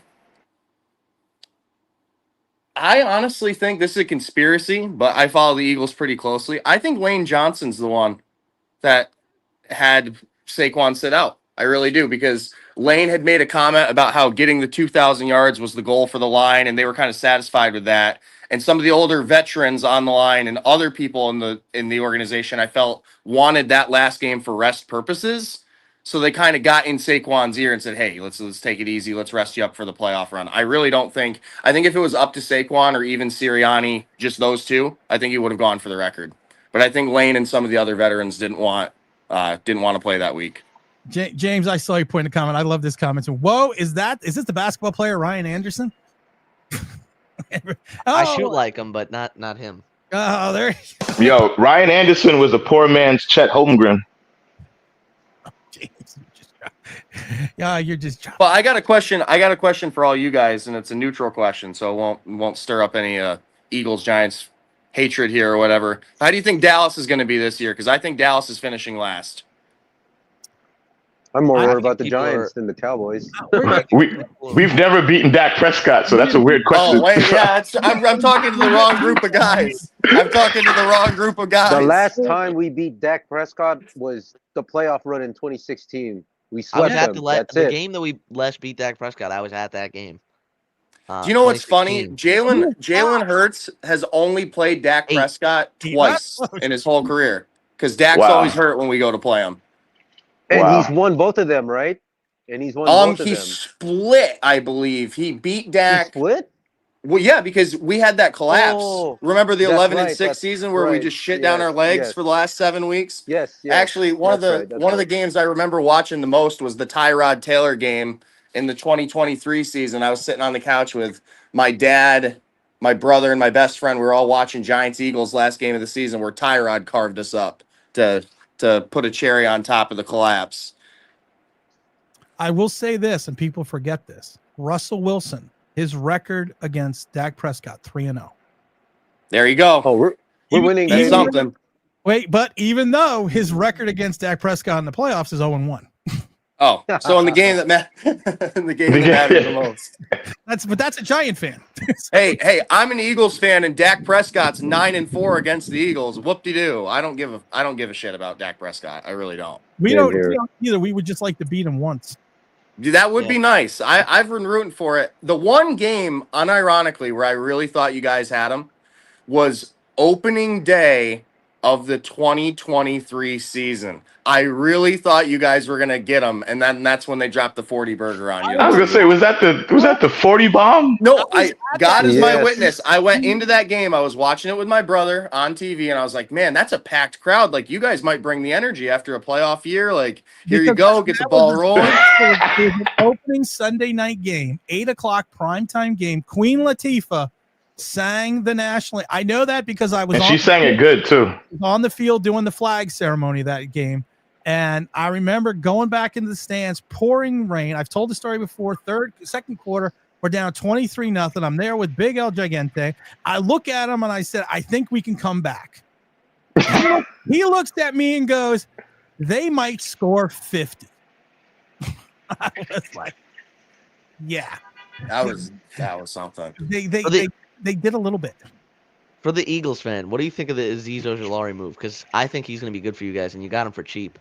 I honestly think this is a conspiracy, but I follow the Eagles pretty closely. I think Lane Johnson's the one that had Saquon sit out. I really do, because Lane had made a comment about how getting the 2,000 yards was the goal for the line, and they were kind of satisfied with that. And some of the older veterans on the line and other people in the organization, I felt, wanted that last game for rest purposes. So they kind of got in Saquon's ear and said, "Hey, let's take it easy. Let's rest you up for the playoff run." I really don't think. I think if it was up to Saquon or even Sirianni, just those two, I think he would have gone for the record. But I think Lane and some of the other veterans didn't want to play that week. James, I saw you put in a comment. I love this comment. So, whoa, is this the basketball player Ryan Anderson? I shoot like him, but not him. Oh, there. Yo, Ryan Anderson was a poor man's Chet Holmgren. Yeah, you're just. But I got a question for all you guys, and it's a neutral question, so it won't stir up any Eagles Giants hatred here or whatever. How do you think Dallas is going to be this year? Because I think Dallas is finishing last. I'm more worried about the Giants than the Cowboys. We've never beaten Dak Prescott, so that's a weird question. Oh wait, yeah, I'm talking to the wrong group of guys. The last time we beat Dak Prescott was the playoff run in 2016. We swept them. The game that we last beat Dak Prescott. I was at that game. Do you know what's funny? Jalen Hurts has only played Dak Prescott twice in his whole career, because Dak's always hurt when we go to play him. And he's won both of them, right? And he's won both of them. He split, I believe. He beat Dak. He split? Well, yeah, because we had that collapse. Oh, remember the 11-6 right, season where we just shit down our legs for the last 7 weeks? Yes. Actually, one of the games I remember watching the most was the Tyrod Taylor game in the 2023 season. I was sitting on the couch with my dad, my brother, and my best friend. We were all watching Giants-Eagles last game of the season, where Tyrod carved us up to put a cherry on top of the collapse. I will say this, and people forget this. Russell Wilson, his record against Dak Prescott, 3-0. There you go. Oh, we're winning. That's something. Wait, but even though his record against Dak Prescott in the playoffs is 0-1. Oh, so in the game that mattered the most. That's a Giant fan. hey, I'm an Eagles fan, and Dak Prescott's 9-4 against the Eagles. Whoop-de-doo. I don't give a shit about Dak Prescott. I really don't. We don't either. We would just like to beat him once. That would be nice. I've been rooting for it. The one game, unironically, where I really thought you guys had him was opening day of the 2023 season. I really thought you guys were gonna get them, and then that's when they dropped the 40 burger on you. I was gonna say, was that the 40 bomb? No, God is my witness. I went into that game. I was watching it with my brother on TV, and I was like, man, that's a packed crowd. Like, you guys might bring the energy after a playoff year. Like, here you go, get the ball rolling. It was an opening Sunday night game, 8:00 primetime game. Queen Latifah sang the national. I know that because I was. And she sang it good too. On the field doing the flag ceremony that game. And I remember going back into the stands, pouring rain. I've told the story before. Second quarter, we're down 23-0. I'm there with Big El Gigante. I look at him and I said, I think we can come back. He looks at me and goes, they might score 50. I was like, yeah. That was something. They did a little bit. For the Eagles fan, what do you think of the Azeez Ojulari move? Because I think he's going to be good for you guys, and you got him for cheap.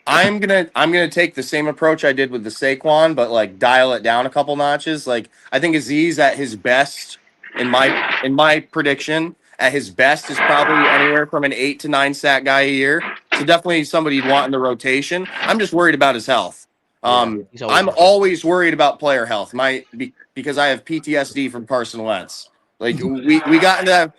I'm gonna take the same approach I did with the Saquon, but like dial it down a couple notches. Like I think Aziz at his best in my prediction at his best is probably anywhere from an 8 to 9 sack guy a year. So definitely somebody you'd want in the rotation. I'm just worried about his health. He's always I'm injured. always worried about player health. Because I have PTSD from Carson Wentz. Like we got into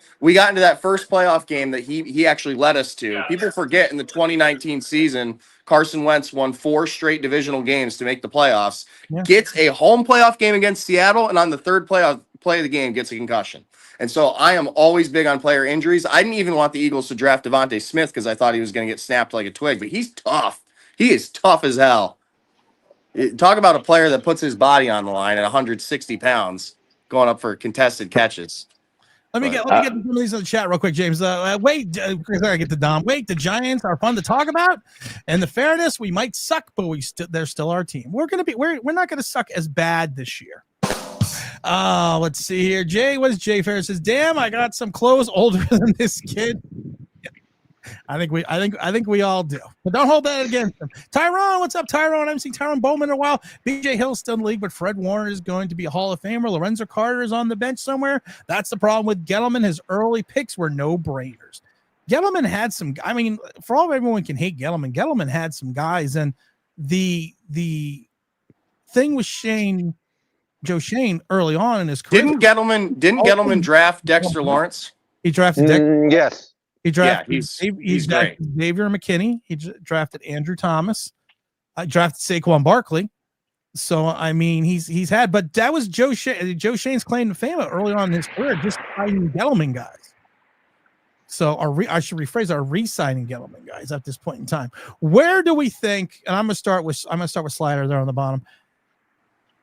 that first playoff game that he actually led us to. People forget in the 2019 season, Carson Wentz won 4 straight divisional games to make the playoffs. Yeah. Gets a home playoff game against Seattle, and on the third play of the game gets a concussion. And so I am always big on player injuries. I didn't even want the Eagles to draft Devontae Smith because I thought he was going to get snapped like a twig, but he's tough. He is tough as hell. Talk about a player that puts his body on the line at 160 pounds going up for contested catches. Let me get some of these in the chat real quick, James. Chris, I get to Dom. Wait, the Giants are fun to talk about, and the fairness, we might suck, but they're still our team. We're not gonna suck as bad this year. Let's see here. Jay, what is Jay Ferris says? Damn, I got some clothes older than this kid. I think we all do, but don't hold that against them. Tyrone, what's up, Tyrone? I haven't seen Tyrone Bowman in a while. BJ Hill's still in the league, but Fred Warner is going to be a Hall of Famer. Lorenzo Carter is on the bench somewhere. That's the problem with Gettleman. His early picks were no-brainers. Gettleman had some. I mean, for all everyone can hate Gettleman, Gettleman had some guys, and the thing with Joe Shane early on in his career. Didn't Gettleman draft Dexter Lawrence? He drafted Dexter. Yes. He drafted. He's great. Xavier McKinney. He drafted Andrew Thomas. Drafted Saquon Barkley. So I mean, he's had, but that was Joe Shane's claim to fame early on in his career, just signing Gettleman guys. So I should rephrase, our re-signing Gettleman guys at this point in time. Where do we think? And I'm gonna start with Slider there on the bottom.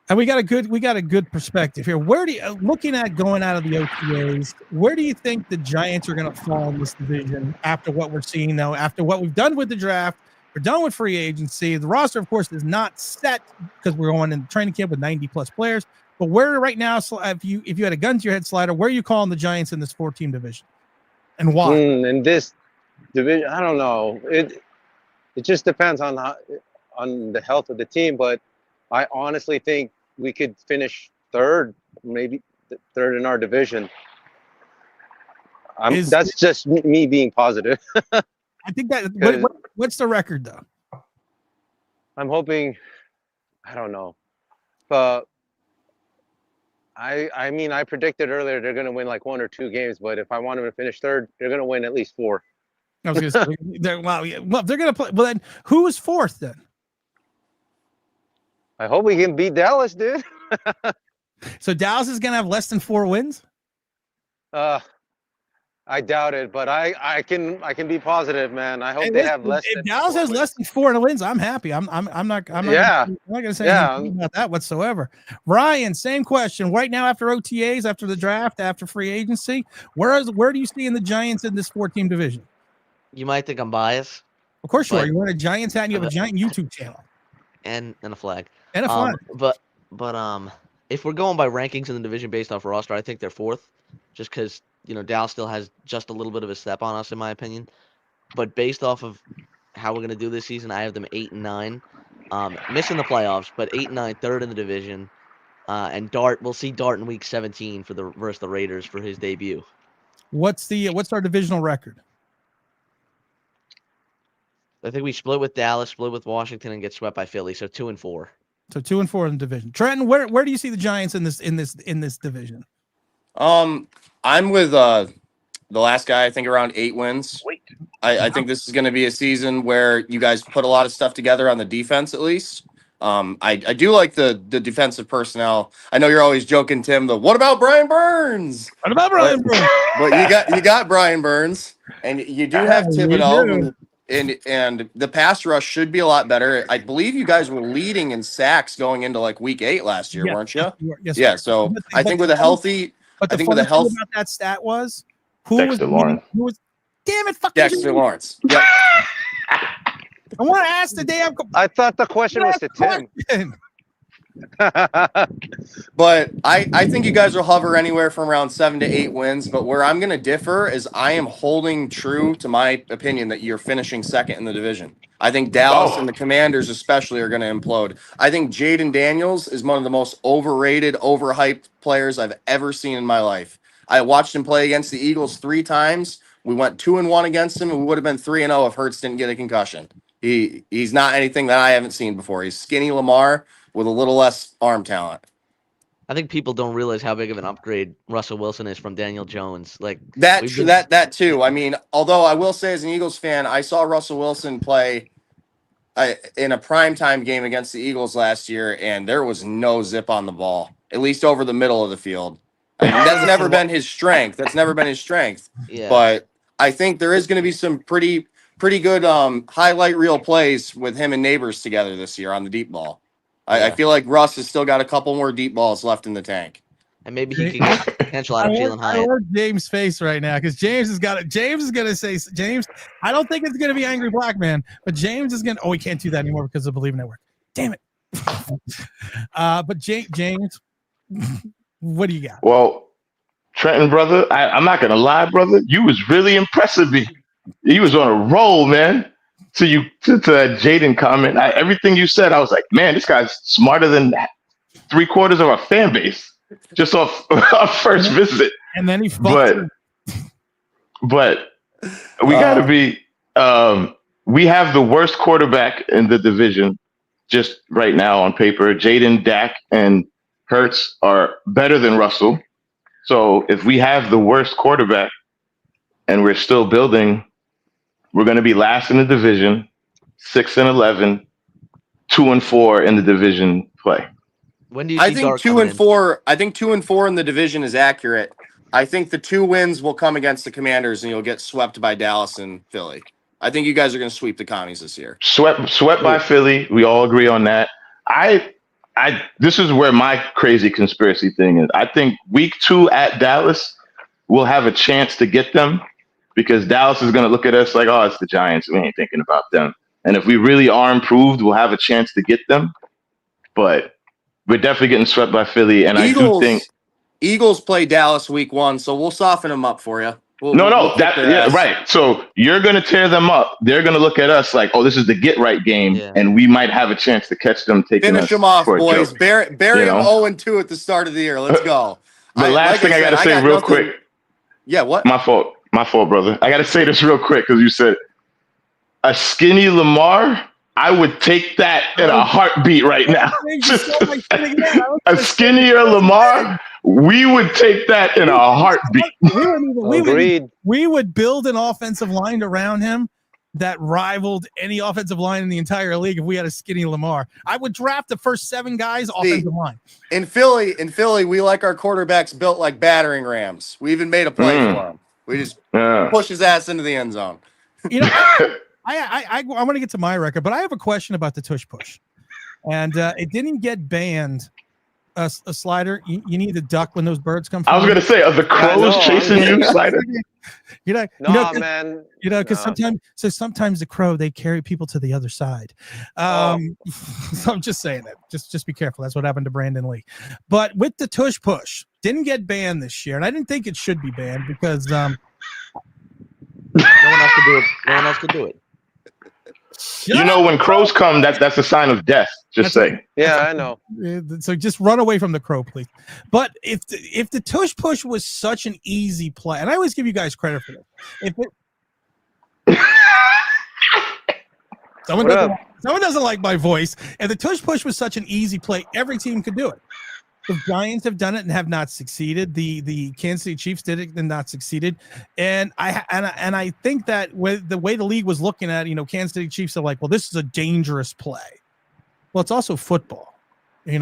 And we got a good perspective here. Where do you, looking at going out of the OTAs, where do you think the Giants are going to fall in this division after what we're seeing now, after what we've done with the draft? We're done with free agency. The roster, of course, is not set because we're going in training camp with 90 plus players. But where right now, if you had a gun to your head, Slider, where are you calling the Giants in this 4-team division, and why? In this division, I don't know. It just depends on the health of the team, but I honestly think we could finish third, maybe third in our division. That's just me being positive. I think that. What's the record though? I'm hoping. I don't know, but I mean, I predicted earlier they're going to win like 1 or 2 games, but if I want them to finish third, they're going to win at least 4. I was going to say, they're going to play. Well, then who is fourth then? I hope we can beat Dallas, dude. So Dallas is going to have less than 4 wins? I doubt it, but I can be positive, man. I hope they have less. If Dallas has less than 4 wins, I'm happy. I'm not going to say anything about that whatsoever. Ryan, same question. Right now, after OTAs, after the draft, after free agency, where do you see in the Giants in this 4-team division? You might think I'm biased. Of course you are. You wear a Giants hat and you have a giant YouTube channel. And a flag. And a flag. But if we're going by rankings in the division based off roster, I think they're 4th, just because Dallas still has just a little bit of a step on us, in my opinion. But based off of how we're gonna do this season, I have them 8 and 9, missing the playoffs, but 8 and 9, third in the division. And we'll see Dart in week 17 versus the Raiders for his debut. What's our divisional record? I think we split with Dallas, split with Washington, and get swept by Philly. So 2 and 4. So 2 and 4 in the division. Trenton, where do you see the Giants in this division? I'm with the last guy. I think around 8 wins. I think this is going to be a season where you guys put a lot of stuff together on the defense, at least. I do like the defensive personnel. I know you're always joking, Tim. What about Brian Burns? What about Brian Burns? But you got Brian Burns, and you do have Thibodeau. And the pass rush should be a lot better. I believe you guys were leading in sacks going into like week 8 last year, weren't you? Yes, yeah. So I think with a healthy, but the funny thing about that stat was Dexter Lawrence. Damn it, fucking Dexter Lawrence. Yep. I want to ask the damn. I thought the question was to Tim. But I think you guys will hover anywhere from around 7 to 8 wins. But where I'm going to differ is I am holding true to my opinion that you're finishing second in the division. I think Dallas Oh. and the Commanders especially are going to implode. I think Jaden Daniels is one of the most overrated, overhyped players I've ever seen in my life. I watched him play against the Eagles 3 times. We went 2-1 against him, and we would have been 3-0 if Hurts didn't get a concussion. He's not anything that I haven't seen before. He's skinny Lamar with a little less arm talent. I think people don't realize how big of an upgrade Russell Wilson is from Daniel Jones. Like That too. I mean, although I will say as an Eagles fan, I saw Russell Wilson play in a primetime game against the Eagles last year, and there was no zip on the ball, at least over the middle of the field. I mean, that's never been his strength. Yeah. But I think there is going to be some pretty good highlight reel plays with him and Neighbors together this year on the deep ball. I feel like Russ has still got a couple more deep balls left in the tank. And maybe he can get potential out of Jalen I Hyatt. love James' face right now because James has got it. James is going to say, James, I don't think it's going to be Angry Black Man, but James is going to, we can't do that anymore because of Believe Network. Damn it. But James, what do you got? Well, Trenton, brother, I'm not going to lie, brother. You was really impressive me. You was on a roll, man. To that Jaden comment, everything you said, I was like, man, this guy's smarter than 3/4 of our fan base just off our first visit. And then he but we got to be. We have the worst quarterback in the division just right now on paper. Jaden, Dak, and Hurts are better than Russell. So if we have the worst quarterback and we're still building, we're going to be last in the division, 6-11, 2-4 in the division play. When do you see I think Dark 2-4. I think 2-4 in the division is accurate. I think the 2 wins will come against the Commanders, and you'll get swept by Dallas and Philly. I think you guys are going to sweep the commies this year. Swept by Philly. We all agree on that. This is where my crazy conspiracy thing is. I think week 2 at Dallas, we'll have a chance to get them because Dallas is going to look at us like, oh, it's the Giants. We ain't thinking about them. And if we really are improved, we'll have a chance to get them. But we're definitely getting swept by Philly. And I do think Eagles play Dallas week 1, so we'll soften them up for you. Right. So you're going to tear them up. They're going to look at us like, oh, this is the get right game, and we might have a chance to catch them taking finish us them off, for a boys. joke. Bury them 0-2 at the start of the year. Let's go. The last thing I got to say real quick. Yeah, what? My fault, brother. I got to say this real quick because you said a skinny Lamar. I would take that in a heartbeat right now. A skinnier Lamar, we would take that in a heartbeat. We would build an offensive line around him that rivaled any offensive line in the entire league if we had a skinny Lamar. I would draft the first 7 guys offensive line. In Philly, we like our quarterbacks built like battering rams. We even made a play for him. We just push his ass into the end zone. You know, I want to get to my record, but I have a question about the Tush Push. And it didn't get banned. A slider, you need to duck when those birds come. I was going to say, are the crows chasing you, slider? Man. Because sometimes the crow, they carry people to the other side. So I'm just saying that. Just be careful. That's what happened to Brandon Lee. But with the Tush Push, didn't get banned this year, and I didn't think it should be banned because no one else could do it. No one else could do it. When crows come, that's a sign of death. Yeah, I know. So just run away from the crow, please. But if the Tush Push was such an easy play, and I always give you guys credit for this. Someone doesn't like my voice. If the Tush Push was such an easy play, every team could do it. The Giants have done it and have not succeeded. The Kansas City Chiefs did it and not succeeded. And I think that with the way the league was looking at, Kansas City Chiefs are like, well, this is a dangerous play. Well, it's also football. We've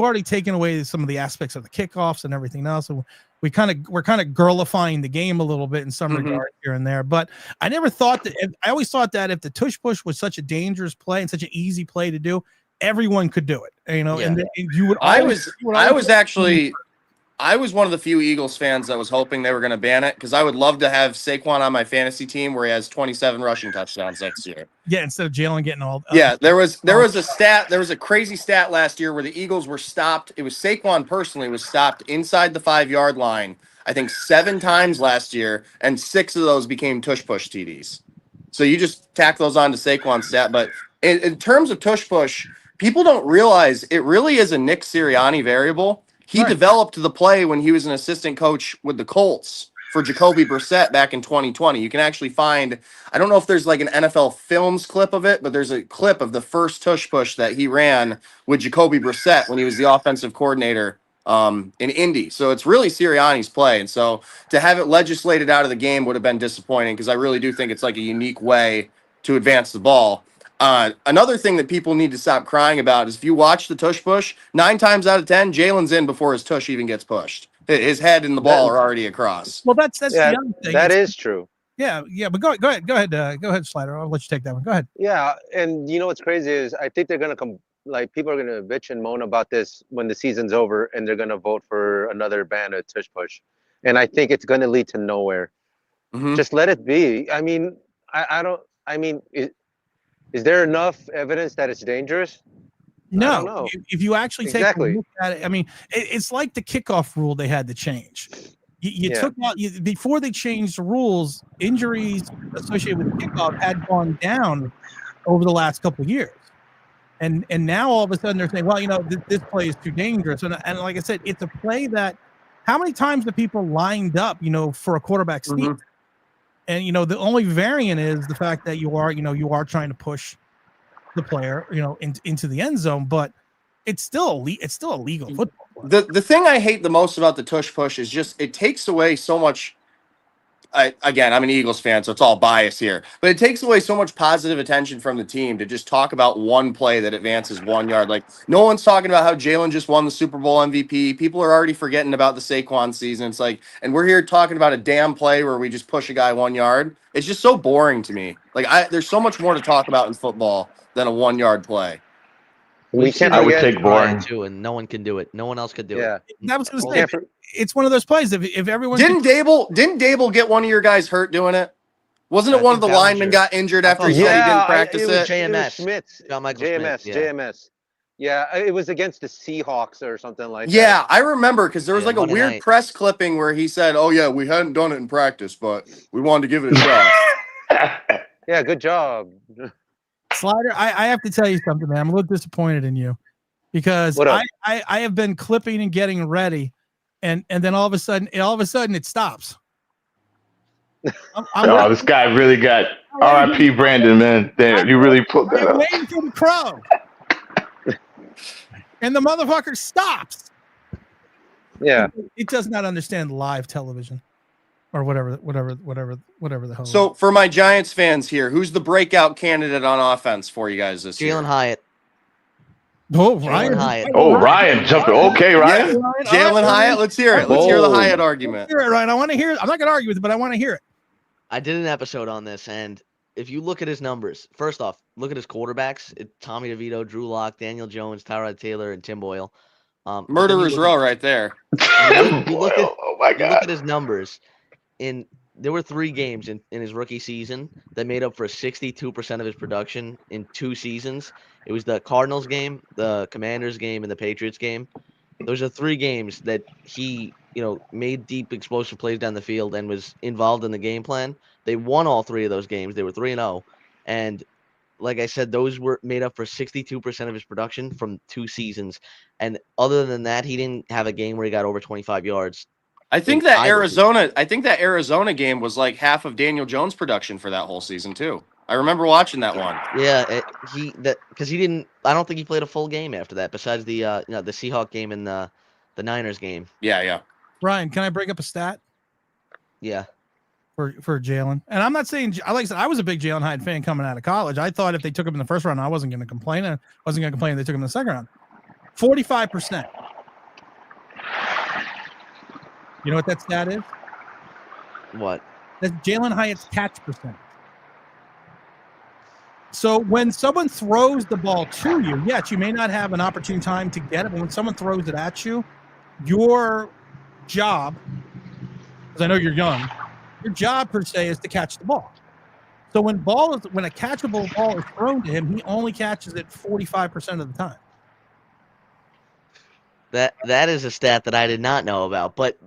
already taken away some of the aspects of the kickoffs and everything else. And we're kind of girlifying the game a little bit in some regard here and there. But I never thought that. I always thought that if the Tush Push was such a dangerous play and such an easy play to do, everyone could do it, and you would. I was one of the few Eagles fans that was hoping they were going to ban it because I would love to have Saquon on my fantasy team where he has 27 rushing touchdowns next year. Yeah, instead of Jalen getting all. There was a stat. There was a crazy stat last year where the Eagles were stopped. It was Saquon personally was stopped inside the 5-yard line. I think 7 times last year, and 6 of those became Tush Push TDs. So you just tack those on to Saquon's stat. But in terms of Tush Push, people don't realize it really is a Nick Sirianni variable. He Right. developed the play when he was an assistant coach with the Colts for Jacoby Brissett back in 2020. You can actually find, I don't know if there's like an NFL Films clip of it, but there's a clip of the first Tush Push that he ran with Jacoby Brissett when he was the offensive coordinator in Indy. So it's really Sirianni's play. And so to have it legislated out of the game would have been disappointing because I really do think it's like a unique way to advance the ball. Another thing that people need to stop crying about is if you watch the Tush Push, 9 times out of 10, Jalen's in before his tush even gets pushed. His head and the ball are already across. Well, that's Yeah, the other thing. that is true. Yeah. But go ahead, Slider. I'll let you take that one. Go ahead. Yeah, and you know what's crazy is I think they're gonna come. Like people are gonna bitch and moan about this when the season's over, and they're gonna vote for another ban of Tush Push, and I think it's gonna lead to nowhere. Mhm. Just let it be. I mean, I don't. I mean, is there enough evidence that it's dangerous? I don't No, know. if you actually take Exactly. a look at it, I mean, it's like the kickoff rule they had to change. You Yeah. took out before they changed the rules. Injuries associated with kickoff had gone down over the last couple of years, and now all of a sudden they're saying, well, this play is too dangerous. And like I said, it's a play that how many times the people lined up, for a quarterback sneak, and the only variant is the fact that you are trying to push the player, into the end zone, but it's still a legal football play. The thing I hate the most about the Tush Push is just it takes away so much. Again, I'm an Eagles fan, so it's all bias here, but it takes away so much positive attention from the team to just talk about one play that advances 1 yard. Like no one's talking about how Jalen just won the Super Bowl MVP. People are already forgetting about the Saquon season. It's like, and we're here talking about a damn play where we just push a guy 1 yard. It's just so boring to me. Like there's so much more to talk about in football than a 1 yard play. We We've seen can't it would forget. take boring. too, and no one can do it. No one else could do Yeah. it. That was going to We say, can't for- it's one of those plays. If everyone Didn't Dable get one of your guys hurt doing it? Wasn't it I one of the think linemen Ballinger. got injured I after thought he so. said he didn't Yeah, practice it it? was JMS. Schmitz. John Michael Schmitz, JMS. yeah. JMS. Yeah, it was against the Seahawks or something like that. Yeah, I remember because there was Yeah, like a Monday weird night. press clipping where he said, "Oh yeah, we hadn't done it in practice, but we wanted to give it a shot." Yeah, good job. Slider, I have to tell you something, man. I'm a little disappointed in you because What up? I have been clipping and getting ready, and then all of a sudden it stops. Oh, this guy really got R.I.P. Brandon, man. Damn, you really pulled that I'm up. waiting for the crow, and the motherfucker stops. Yeah. It does not understand live television or whatever the hell. So for my Giants fans here, who's the breakout candidate on offense for you guys this year? Jalen Hyatt. Ryan Hyatt. Oh, Ryan jumping. Okay, Ryan. Yeah, Jalen Hyatt. Let's hear it. Let's hear the Hyatt argument. Hear it, Ryan. I want to hear it. I'm not going to argue with it, but I want to hear it. I did an episode on this, and if you look at his numbers, first off, look at his quarterbacks. Tommy DeVito, Drew Lock, Daniel Jones, Tyrod Taylor, and Tim Boyle. But then Murderer's you look row right there. at- you look at- Oh my you look God. at his numbers. There were 3 games in his rookie season that made up for 62% of his production in 2 seasons. It was the Cardinals game, the Commanders game, and the Patriots game. Those are 3 games that he, made deep explosive plays down the field and was involved in the game plan. They won all 3 of those games. They were 3-0. And like I said, those were made up for 62% of his production from 2 seasons. And other than that, he didn't have a game where he got over 25 yards. I think In that either Arizona game was like half of Daniel Jones' production for that whole season too. I remember watching that one. Yeah, because he didn't. I don't think he played a full game after that. Besides the the Seahawk game and the Niners game. Yeah. Ryan, can I bring up a stat Yeah. for Jalen? And I'm not saying, like I said, I was a big Jalen Hyatt fan coming out of college. I thought if they took him in the first round, I wasn't going to complain. I wasn't going to complain if they took him in the second round. 45%. You know what that stat is? What? That's Jalen Hyatt's catch percentage. So when someone throws the ball to you, yes, you may not have an opportune time to get it, but when someone throws it at you, your job, because I know you're young, your job per se is to catch the ball. So when a catchable ball is thrown to him, he only catches it 45% of the time. That is a stat that I did not know about, but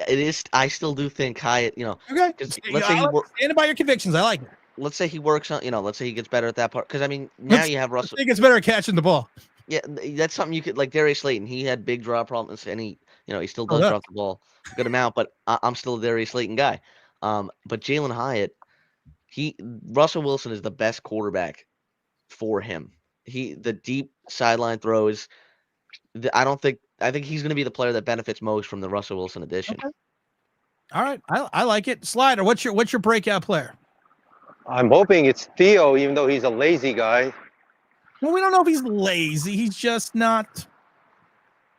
it is. I still do think Hyatt. Okay, let's say stand by your convictions. I like it. let's say he works on, let's say he gets better at that part. Because I mean, now you have Russell. I think it's better at catching the ball. Yeah, that's something you could, like Darius Slayton. He had big drop problems, and he still Oh, does yeah. drop the ball a good amount. But I'm still a Darius Slayton guy. But Jalen Hyatt, Russell Wilson is the best quarterback for him. The deep sideline throws. I think he's going to be the player that benefits most from the Russell Wilson addition. Okay. All right, I like it. Slider, what's your breakout player? I'm hoping it's Theo, even though he's a lazy guy. Well, we don't know if he's lazy. He's just not.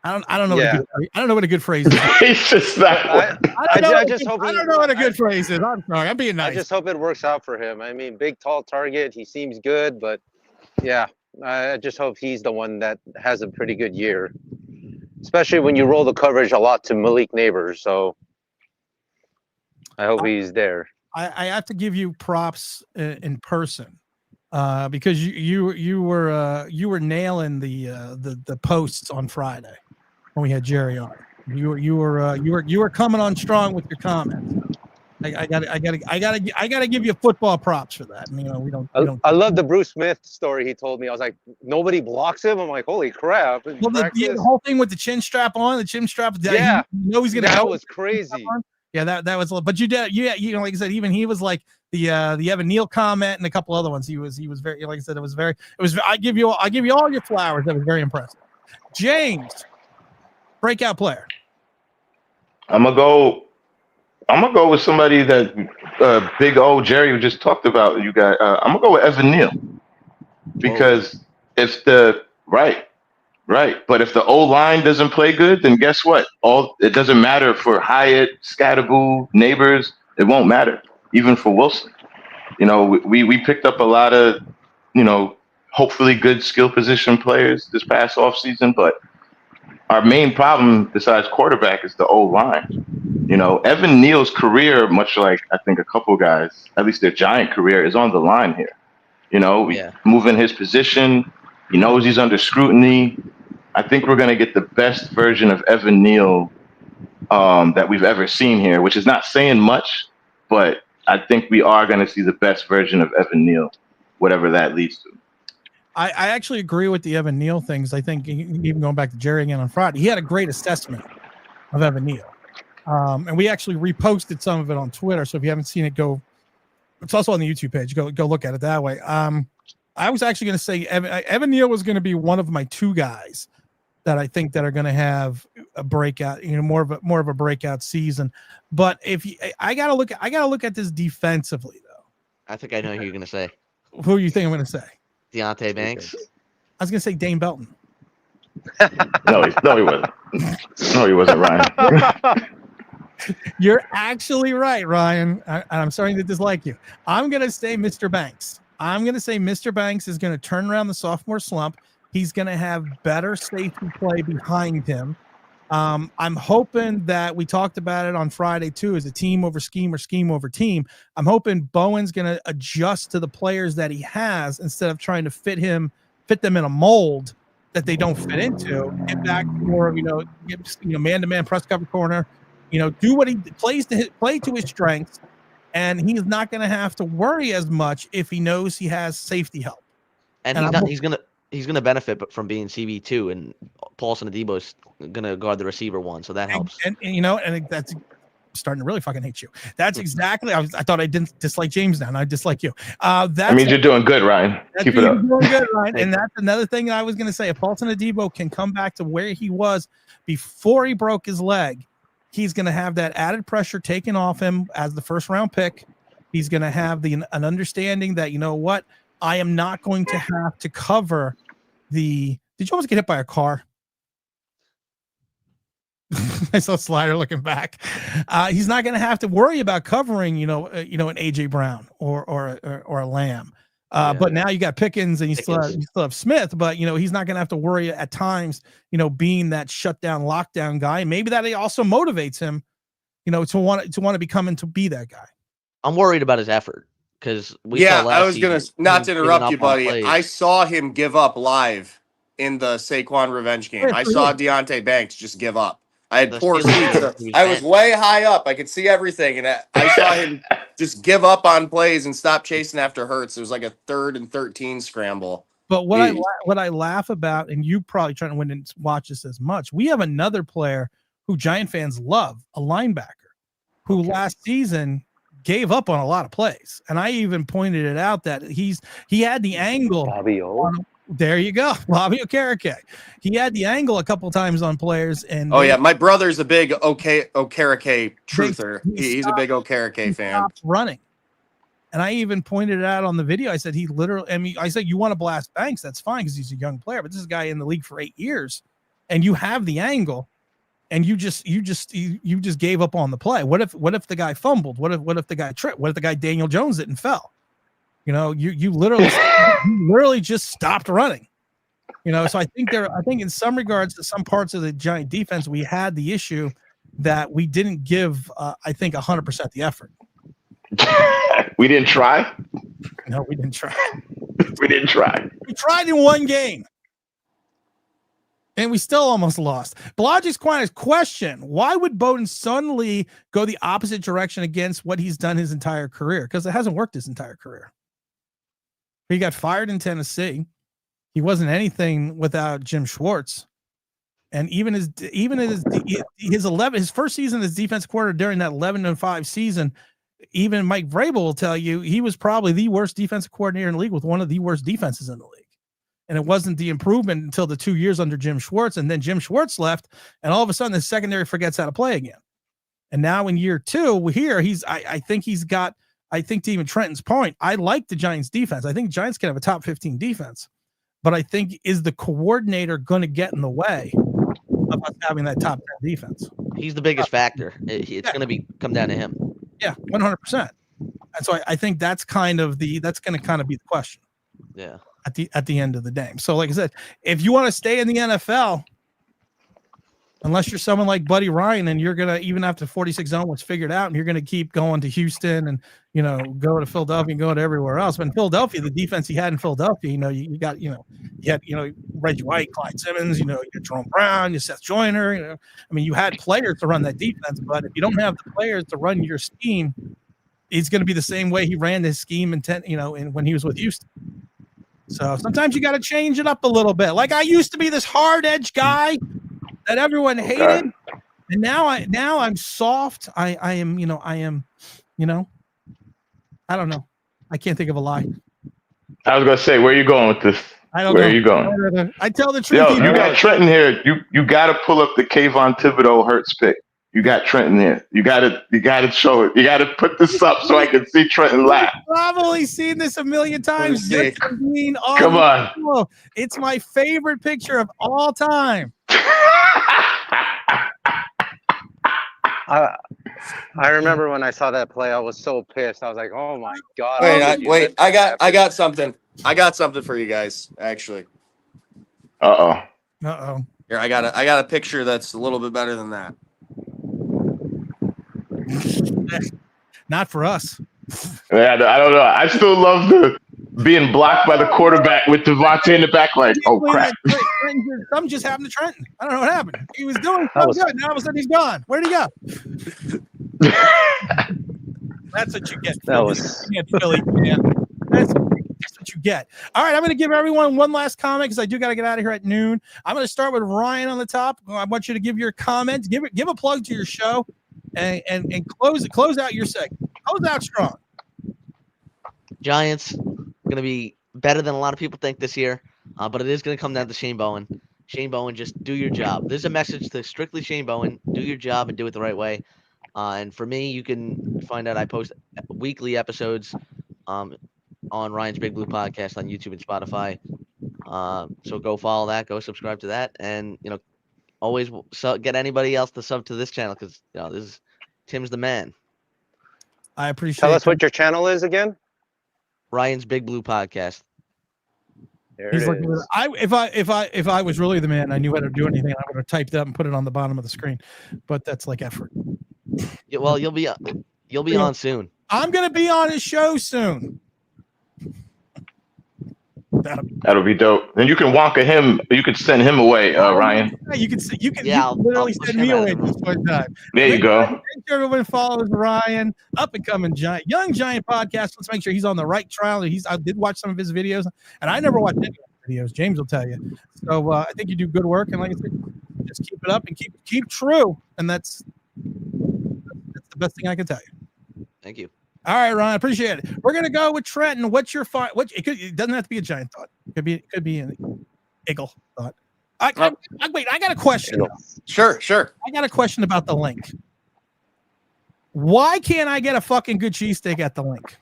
I don't know. Yeah. I don't know what a good phrase is. He's just not. I just hope I don't know what a good phrase is. I'm sorry. I'm being nice. I just hope it works out for him. I mean, big, tall target. He seems good, but yeah, I just hope he's the one that has a pretty good year, especially when you roll the coverage a lot to Malik Neighbors. So I hope he's there. I have to give you props in person because you were nailing the posts on Friday when we had Jerry on. You were coming on strong with your comments. I gotta give you football props for that. We don't. I love the Bruce Smith story he told me. I was like, nobody blocks him. I'm like, holy crap! Well, the whole thing with the chin strap on, he's gonna. That was crazy. Yeah, that was. But you did. Like I said, even he was like the Evan Neal comment and a couple other ones. He was very, like I said, it was. I give you all your flowers. That was very impressive. James, breakout player. I'm gonna go with somebody that Big O Jerry just talked about. You guys, I'm gonna go with Evan Neal because if right, but if the O line doesn't play good, then guess what? It doesn't matter for Hyatt, Scatterboo, Neighbors. It won't matter even for Wilson. We picked up a lot of hopefully good skill position players this past offseason, but our main problem besides quarterback is the O line. Evan Neal's career, much like I think a couple guys, at least their Giant career, is on the line here. Moving his position, he knows he's under scrutiny. I think we're going to get the best version of Evan Neal that we've ever seen here, which is not saying much, but I think we are going to see the best version of Evan Neal, whatever that leads to. I actually agree with the Evan Neal things. I think even going back to Jerry again on Friday, he had a great assessment of Evan Neal. And we actually reposted some of it on Twitter. So if you haven't seen it, it's also on the YouTube page. Go look at it that way. I was actually going to say Evan Neal was going to be one of my two guys that I think that are going to have a breakout, more of a breakout season. But I got to look at this defensively though. I think I know who you're going to say. Who do you think I'm going to say? Deontay Banks. I was going to say Dane Belton. No, he wasn't. No, he wasn't, Ryan. You're actually right, Ryan. I'm starting to dislike you. I'm going to say Mr. Banks. I'm going to say Mr. Banks is going to turn around the sophomore slump. He's going to have better safety play behind him. I'm hoping that we talked about it on Friday too, as a team over scheme or scheme over team. I'm hoping Bowen's going to adjust to the players that he has instead of trying to fit them in a mold that they don't fit into. Get back more, man-to-man press cover corner. Do what he play to his strengths, and he's not going to have to worry as much if he knows he has safety help. And he's gonna benefit from being CB2, and Paulson Adebo's gonna guard the receiver one, so that helps. And that's starting to really fucking hate you. That's exactly. I thought I didn't dislike James now, and I dislike you. That means you're doing good, Ryan. Keep it up. Doing good, Ryan. And that's another thing that I was gonna say. If Paulson Adebo can come back to where he was before he broke his leg, he's going to have that added pressure taken off him as the first round pick. He's going to have an understanding that, I am not going to have to cover did you almost get hit by a car? I saw Slider looking back. He's not going to have to worry about covering, an AJ Brown or a Lamb. But now you got Pickens and you still have Smith, but he's not going to have to worry at times, being that shutdown lockdown guy. Maybe that also motivates him, to want to become and to be that guy. I'm worried about his effort because I was gonna not to interrupt you, buddy. I saw him give up live in the Saquon revenge game. I saw Deontay Banks just give up. I had poor seats. I was way high up. I could see everything, and I saw him just give up on plays and stop chasing after Hurts. It was like a 3rd and 13 scramble. But what I laugh about, and you probably trying to win and watch this as much, we have another player who Giant fans love, a linebacker, who last season gave up on a lot of plays. And I even pointed it out that he had the angle. Bobby O. There you go, Bobby Okereke. He had the angle a couple times on players. And My brother's a big Okereke truther. He's a big Okereke fan. Running. And I even pointed it out on the video. I said, I said, you want to blast Banks? That's fine because he's a young player. But this is a guy in the league for 8 years, and you have the angle, and you just gave up on the play. What if the guy fumbled? What if the guy tripped? What if the guy Daniel Jones it and fell? You literally just stopped running. So I think in some regards, to some parts of the Giant defense, we had the issue that we didn't give, I think, 100% the effort. We didn't try? No, we didn't try. We didn't try. We tried in one game. And we still almost lost. Blodge's question, why would Bowden suddenly go the opposite direction against what he's done his entire career? Because it hasn't worked his entire career. He got fired in Tennessee. He wasn't anything without Jim Schwartz. And even his first season as defensive coordinator during that 11-5 season, even Mike Vrabel will tell you he was probably the worst defensive coordinator in the league with one of the worst defenses in the league. And it wasn't the improvement until the 2 years under Jim Schwartz. And then Jim Schwartz left, and all of a sudden the secondary forgets how to play again. And now in year 2, here I think to even Trenton's point, I like the Giants defense. I think Giants can have a top 15 defense, but I think is the coordinator going to get in the way of us having that top 10 defense? He's the biggest factor. It's going to come down to him. Yeah, 100%. And so I think that's going to be the question. Yeah. At the end of the day. So like I said, if you want to stay in the NFL, unless you're someone like Buddy Ryan and you're going to, even after 46 zone was figured out, and you're going to keep going to Houston and, go to Philadelphia and go to everywhere else. But in Philadelphia, the defense he had in Philadelphia, you had Reggie White, Clyde Simmons, you had Jerome Brown, you Seth Joyner, you had players to run that defense, but if you don't have the players to run your scheme, it's going to be the same way he ran his scheme when he was with Houston. So sometimes you got to change it up a little bit. Like I used to be this hard edge guy that everyone hated, and now I'm soft. I am, I don't know. I can't think of a lie. I was gonna say, where are you going with this? I don't know. Where are you going? I tell the truth. Yo, you got Trenton here. You got to pull up the Kayvon Thibodeau Hurts pick. You got Trenton here. You got to show it. You got to put this up so I can see Trenton laugh. Probably seen this a million times. Come on. It's my favorite picture of all time. I remember when I saw that play, I was so pissed. I was like, "Oh my god!" I got something. I got something for you guys, actually. Uh oh. Here, I got a picture that's a little bit better than that. Not for us. Yeah, I don't know. I still love being blocked by the quarterback with Devontae in the back, like, oh crap. Something just happened to Trenton. I don't know what happened. He was doing so good. Now all of a sudden he's gone. Where'd he go? That's what you get. Philly, man. That's what you get. All right, I'm going to give everyone one last comment because I do got to get out of here at noon. I'm going to start with Ryan on the top. I want you to give your comments. Give a plug to your show, and close out your segment. Close out strong. Giants going to be better than a lot of people think this year, but it is going to come down to Shane Bowen. Shane Bowen, just do your job. There's a message to strictly Shane Bowen. Do your job and do it the right way. And for me, you can find out I post weekly episodes on Ryan's Big Blue Podcast on YouTube and Spotify. So go follow that. Go subscribe to that. And, always get anybody else to sub to this channel because, Tim's the man. I appreciate it. Tell us what your channel is again. Ryan's Big Blue Podcast. There it is. If I was really the man, I knew how to do anything, I would have typed up and put it on the bottom of the screen. But that's like effort. Yeah, well, you'll be on soon. I'm gonna be on his show soon. That'll be dope. Then you can wonka him. You can send him away, Ryan. Yeah, you can literally send me away at this point in time. There you go. sure everyone follows Ryan, up and coming Giant, Young Giant podcast. Let's make sure he's on the right trail. I did watch some of his videos, and I never watched any of his videos. James will tell you. So I think you do good work, and like I said, just keep it up and keep true, and that's the best thing I can tell you. Thank you. All right, Ryan, appreciate it. We're gonna go with Trenton. What's your it doesn't have to be a Giant thought. It could be an Eagle thought. Wait, I got a question. Sure. I got a question about the link. Why can't I get a fucking good cheesesteak at the link?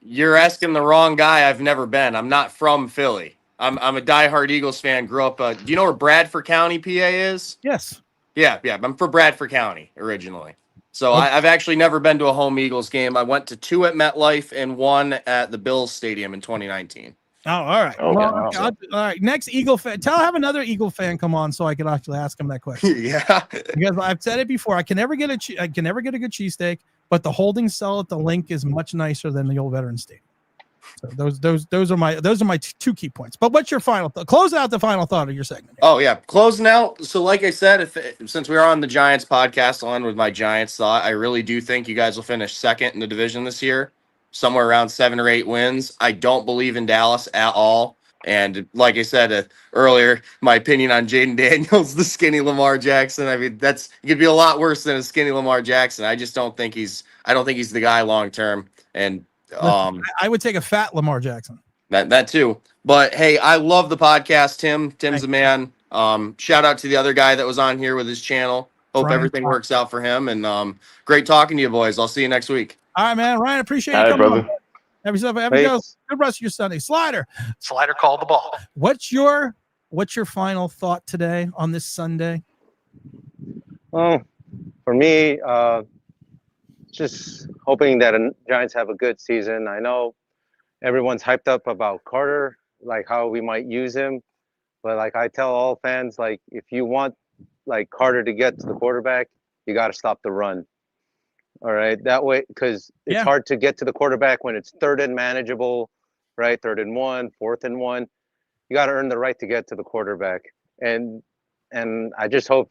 You're asking the wrong guy. I've never been. I'm not from Philly. I'm a diehard Eagles fan. Grew up. Do you know where Bradford County, PA is? Yes. Yeah. I'm from Bradford County originally. So I've actually never been to a home Eagles game. I went to 2 at MetLife and 1 at the Bills Stadium in 2019. Oh, all right. Okay. Well, all right. Next Eagle fan. Have another Eagle fan come on so I can actually ask him that question. Yeah. Because I've said it before. I can never get a good cheesesteak, but the holding cell at the link is much nicer than the old Veterans Stadium. So those are my two key points. But what's your final thought? Close out the final thought of your segment. Oh yeah, closing out. So like I said, since we are on the Giants podcast, on with my Giants thought, I really do think you guys will finish second in the division this year, somewhere around 7 or 8 wins. I don't believe in Dallas at all. And like I said earlier, my opinion on Jaden Daniels, the skinny Lamar Jackson. I mean, it could be a lot worse than a skinny Lamar Jackson. I just don't think he's the guy long term. And I would take a fat Lamar Jackson. That too. But hey, I love the podcast, Tim. Tim's a man. Shout out to the other guy that was on here with his channel. Hope everything works out for him. And great talking to you boys. I'll see you next week. All right, man. Ryan, appreciate you coming brother. on. Have yourself a good rest of your Sunday. Slider called the ball. What's your final thought today on this Sunday? Well, for me, just hoping that the Giants have a good season. I know everyone's hyped up about Carter, like how we might use him, but like I tell all fans, like if you want like Carter to get to the quarterback, you got to stop the run. All right, that way, because it's hard to get to the quarterback when it's 3rd and manageable, right? 3rd and 1, 4th and 1. You got to earn the right to get to the quarterback, and I just hope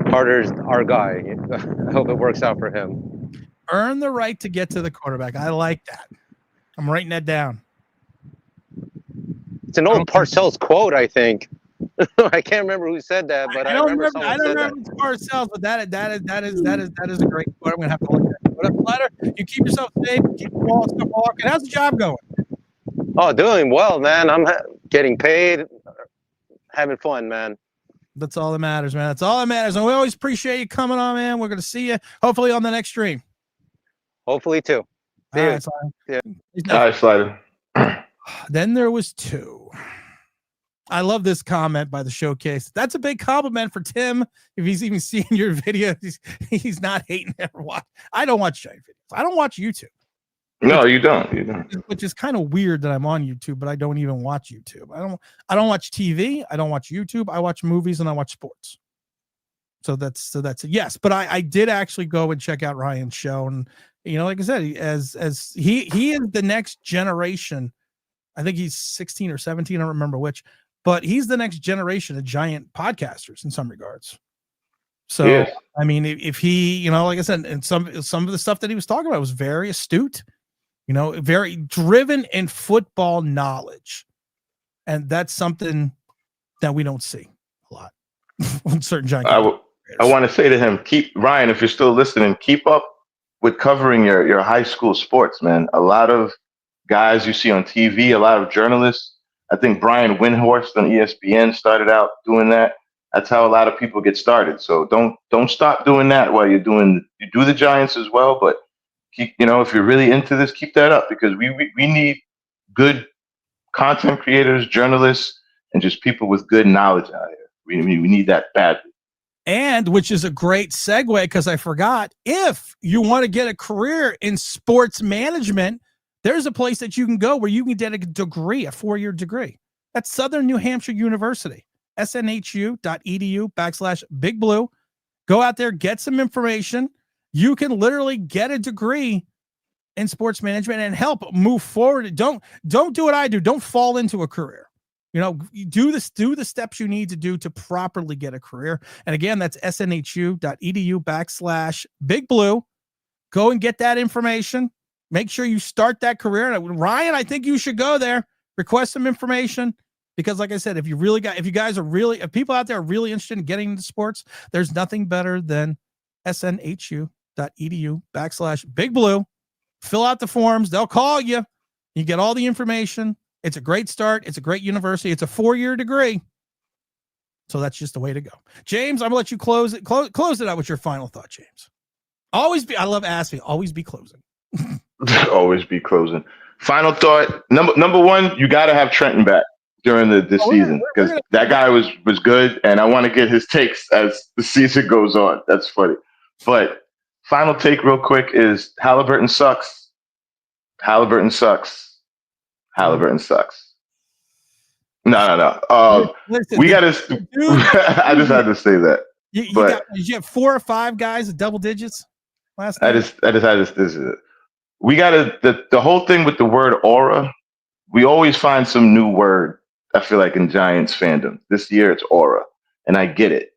Carter's our guy. I hope it works out for him. Earn the right to get to the quarterback. I like that. I'm writing that down. It's an old Parcells quote, I think. I can't remember who said that, but I don't remember it's Parcells, but that is a great quote. I'm gonna have to look at it. What up, Slider? You keep yourself safe, keep the ball stuff walking. How's the job going? Oh, doing well, man. I'm getting paid, having fun, man. That's all that matters, man. That's all that matters. And we always appreciate you coming on, man. We're gonna see you hopefully on the next stream. Hopefully too. All right, All right, Slider. Then there was 2. I love this comment by the Showcase. That's a big compliment for Tim. If he's even seeing your video, he's not hating it or what. I don't watch Giant videos. I don't watch YouTube. No, you don't. Which is kind of weird that I'm on YouTube, but I don't even watch YouTube. I don't watch TV. I don't watch YouTube. I watch movies and I watch sports. So that's it. Yes, but I did actually go and check out Ryan's show, and like I said, as he is the next generation. I think he's 16 or 17. I don't remember which, but he's the next generation of Giant podcasters in some regards. So, yes. I mean, if he, like I said, and some of the stuff that he was talking about was very astute, very driven in football knowledge. And that's something that we don't see a lot on certain Giant. I want to say to him, Ryan, if you're still listening, keep up with covering your high school sports, man. A lot of guys you see on TV, a lot of journalists. I think Brian Windhorst on ESPN started out doing that. That's how a lot of people get started. So don't stop doing that while you do the Giants as well. But keep, if you're really into this, keep that up, because we need good content creators, journalists, and just people with good knowledge out here. We need that badly. And which is a great segue, because I forgot, if you want to get a career in sports management, there's a place that you can go where you can get a degree, a 4-year degree. That's Southern New Hampshire University, snhu.edu/Big Blue. Go out there, get some information. You can literally get a degree in sports management and help move forward. Don't do what I do. Don't fall into a career. You know, you do the steps you need to do to properly get a career. And again, that's snhu.edu/Big Blue. Go and get that information. Make sure you start that career. And Ryan, I think you should go there, request some information, because like I said, if people out there are really interested in getting into sports, there's nothing better than snhu.edu/Big Blue. Fill out the forms. They'll call you. You get all the information. It's a great start. It's a great university. It's a 4-year degree. So that's just the way to go. James, I'm going to let you close it out with your final thought, James. I love asking, always be closing. Always be closing. Final thought. Number one, you got to have Trenton back during this season, because that guy was good, and I want to get his takes as the season goes on. That's funny. But final take real quick is Halliburton sucks. Halliburton sucks. Halliburton sucks. No. Listen, we got to. I just had to say that. Did you have 4 or 5 guys at double digits last night? I just had to. We got to. The whole thing with the word aura. We always find some new word. I feel like in Giants fandom this year it's aura, and I get it.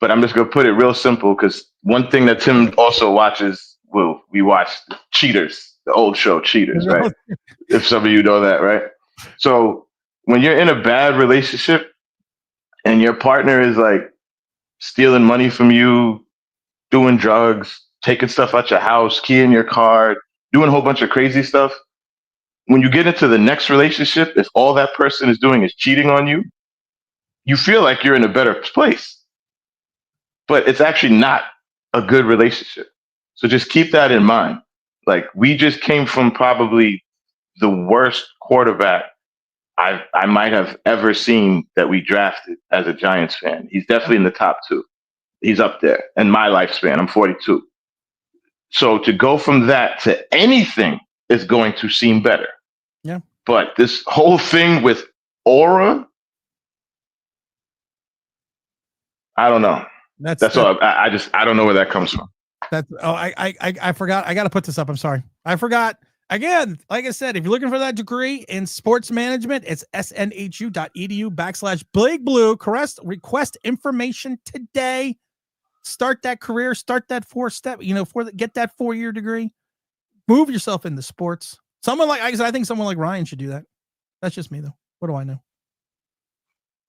But I'm just gonna put it real simple, because one thing that Tim also watches. Well, we watch Cheaters, the old show Cheaters, right? If some of you know that, right? So when you're in a bad relationship and your partner is like stealing money from you, doing drugs, taking stuff out your house, keying your car, doing a whole bunch of crazy stuff, when you get into the next relationship, if all that person is doing is cheating on you, you feel like you're in a better place. But it's actually not a good relationship. So just keep that in mind. Like, we just came from probably the worst quarterback I might have ever seen that we drafted as a Giants fan. He's definitely in the top 2. He's up there in my lifespan. I'm 42. So to go from that to anything is going to seem better. Yeah. But this whole thing with aura, I don't know. That's all. I don't know where that comes from. I forgot. I got to put this up. I'm sorry. I forgot. Again, like I said, if you're looking for that degree in sports management, it's snhu.edu/Big Blue. Request information today. Start that career. Start that 4-step. Get that 4-year degree. Move yourself into sports. I think someone like Ryan should do that. That's just me, though. What do I know?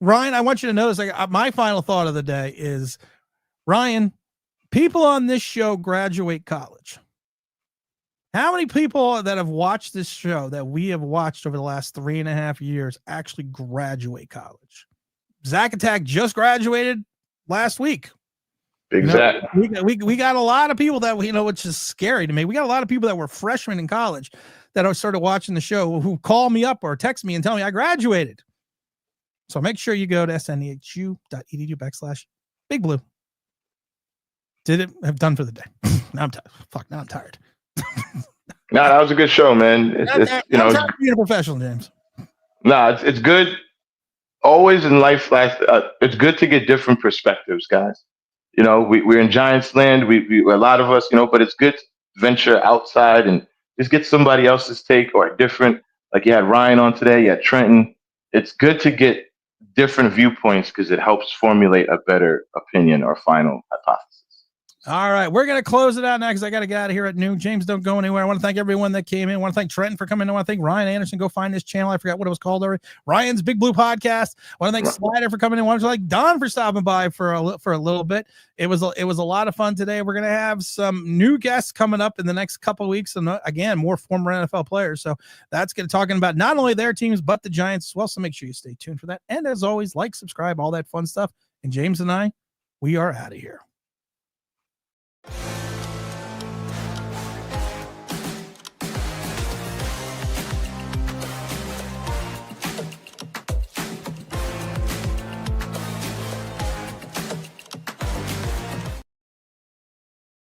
Ryan, I want you to notice. My final thought of the day is, Ryan, people on this show graduate college. How many people that have watched this show that we have watched over the last 3.5 years actually graduate college? Zach Attack just graduated last week. Exactly. We got a lot of people that which is scary to me. We got a lot of people that were freshmen in college that are started watching the show who call me up or text me and tell me I graduated. So make sure you go to snhu.edu/Big Blue. Did it have done for the day? Now I'm tired. No, that was a good show, man. It's being a professional, James. No, it's good. Always in life, it's good to get different perspectives, guys. We're in Giants land. We a lot of us, but it's good to venture outside and just get somebody else's take or different. Like you had Ryan on today, you had Trenton. It's good to get different viewpoints because it helps formulate a better opinion or final hypothesis. All right, we're going to close it out now because I got to get out of here at noon. James, don't go anywhere. I want to thank everyone that came in. I want to thank Trenton for coming in. I want to thank Ryan Anderson. Go find his channel. I forgot what it was called already. Ryan's Big Blue Podcast. I want to thank Slider for coming in. I want to thank Don for stopping by for a little bit. It was a lot of fun today. We're going to have some new guests coming up in the next couple of weeks, and again, more former NFL players. So that's going to talking about not only their teams but the Giants as well. So make sure you stay tuned for that. And as always, like, subscribe, all that fun stuff. And James and I, we are out of here.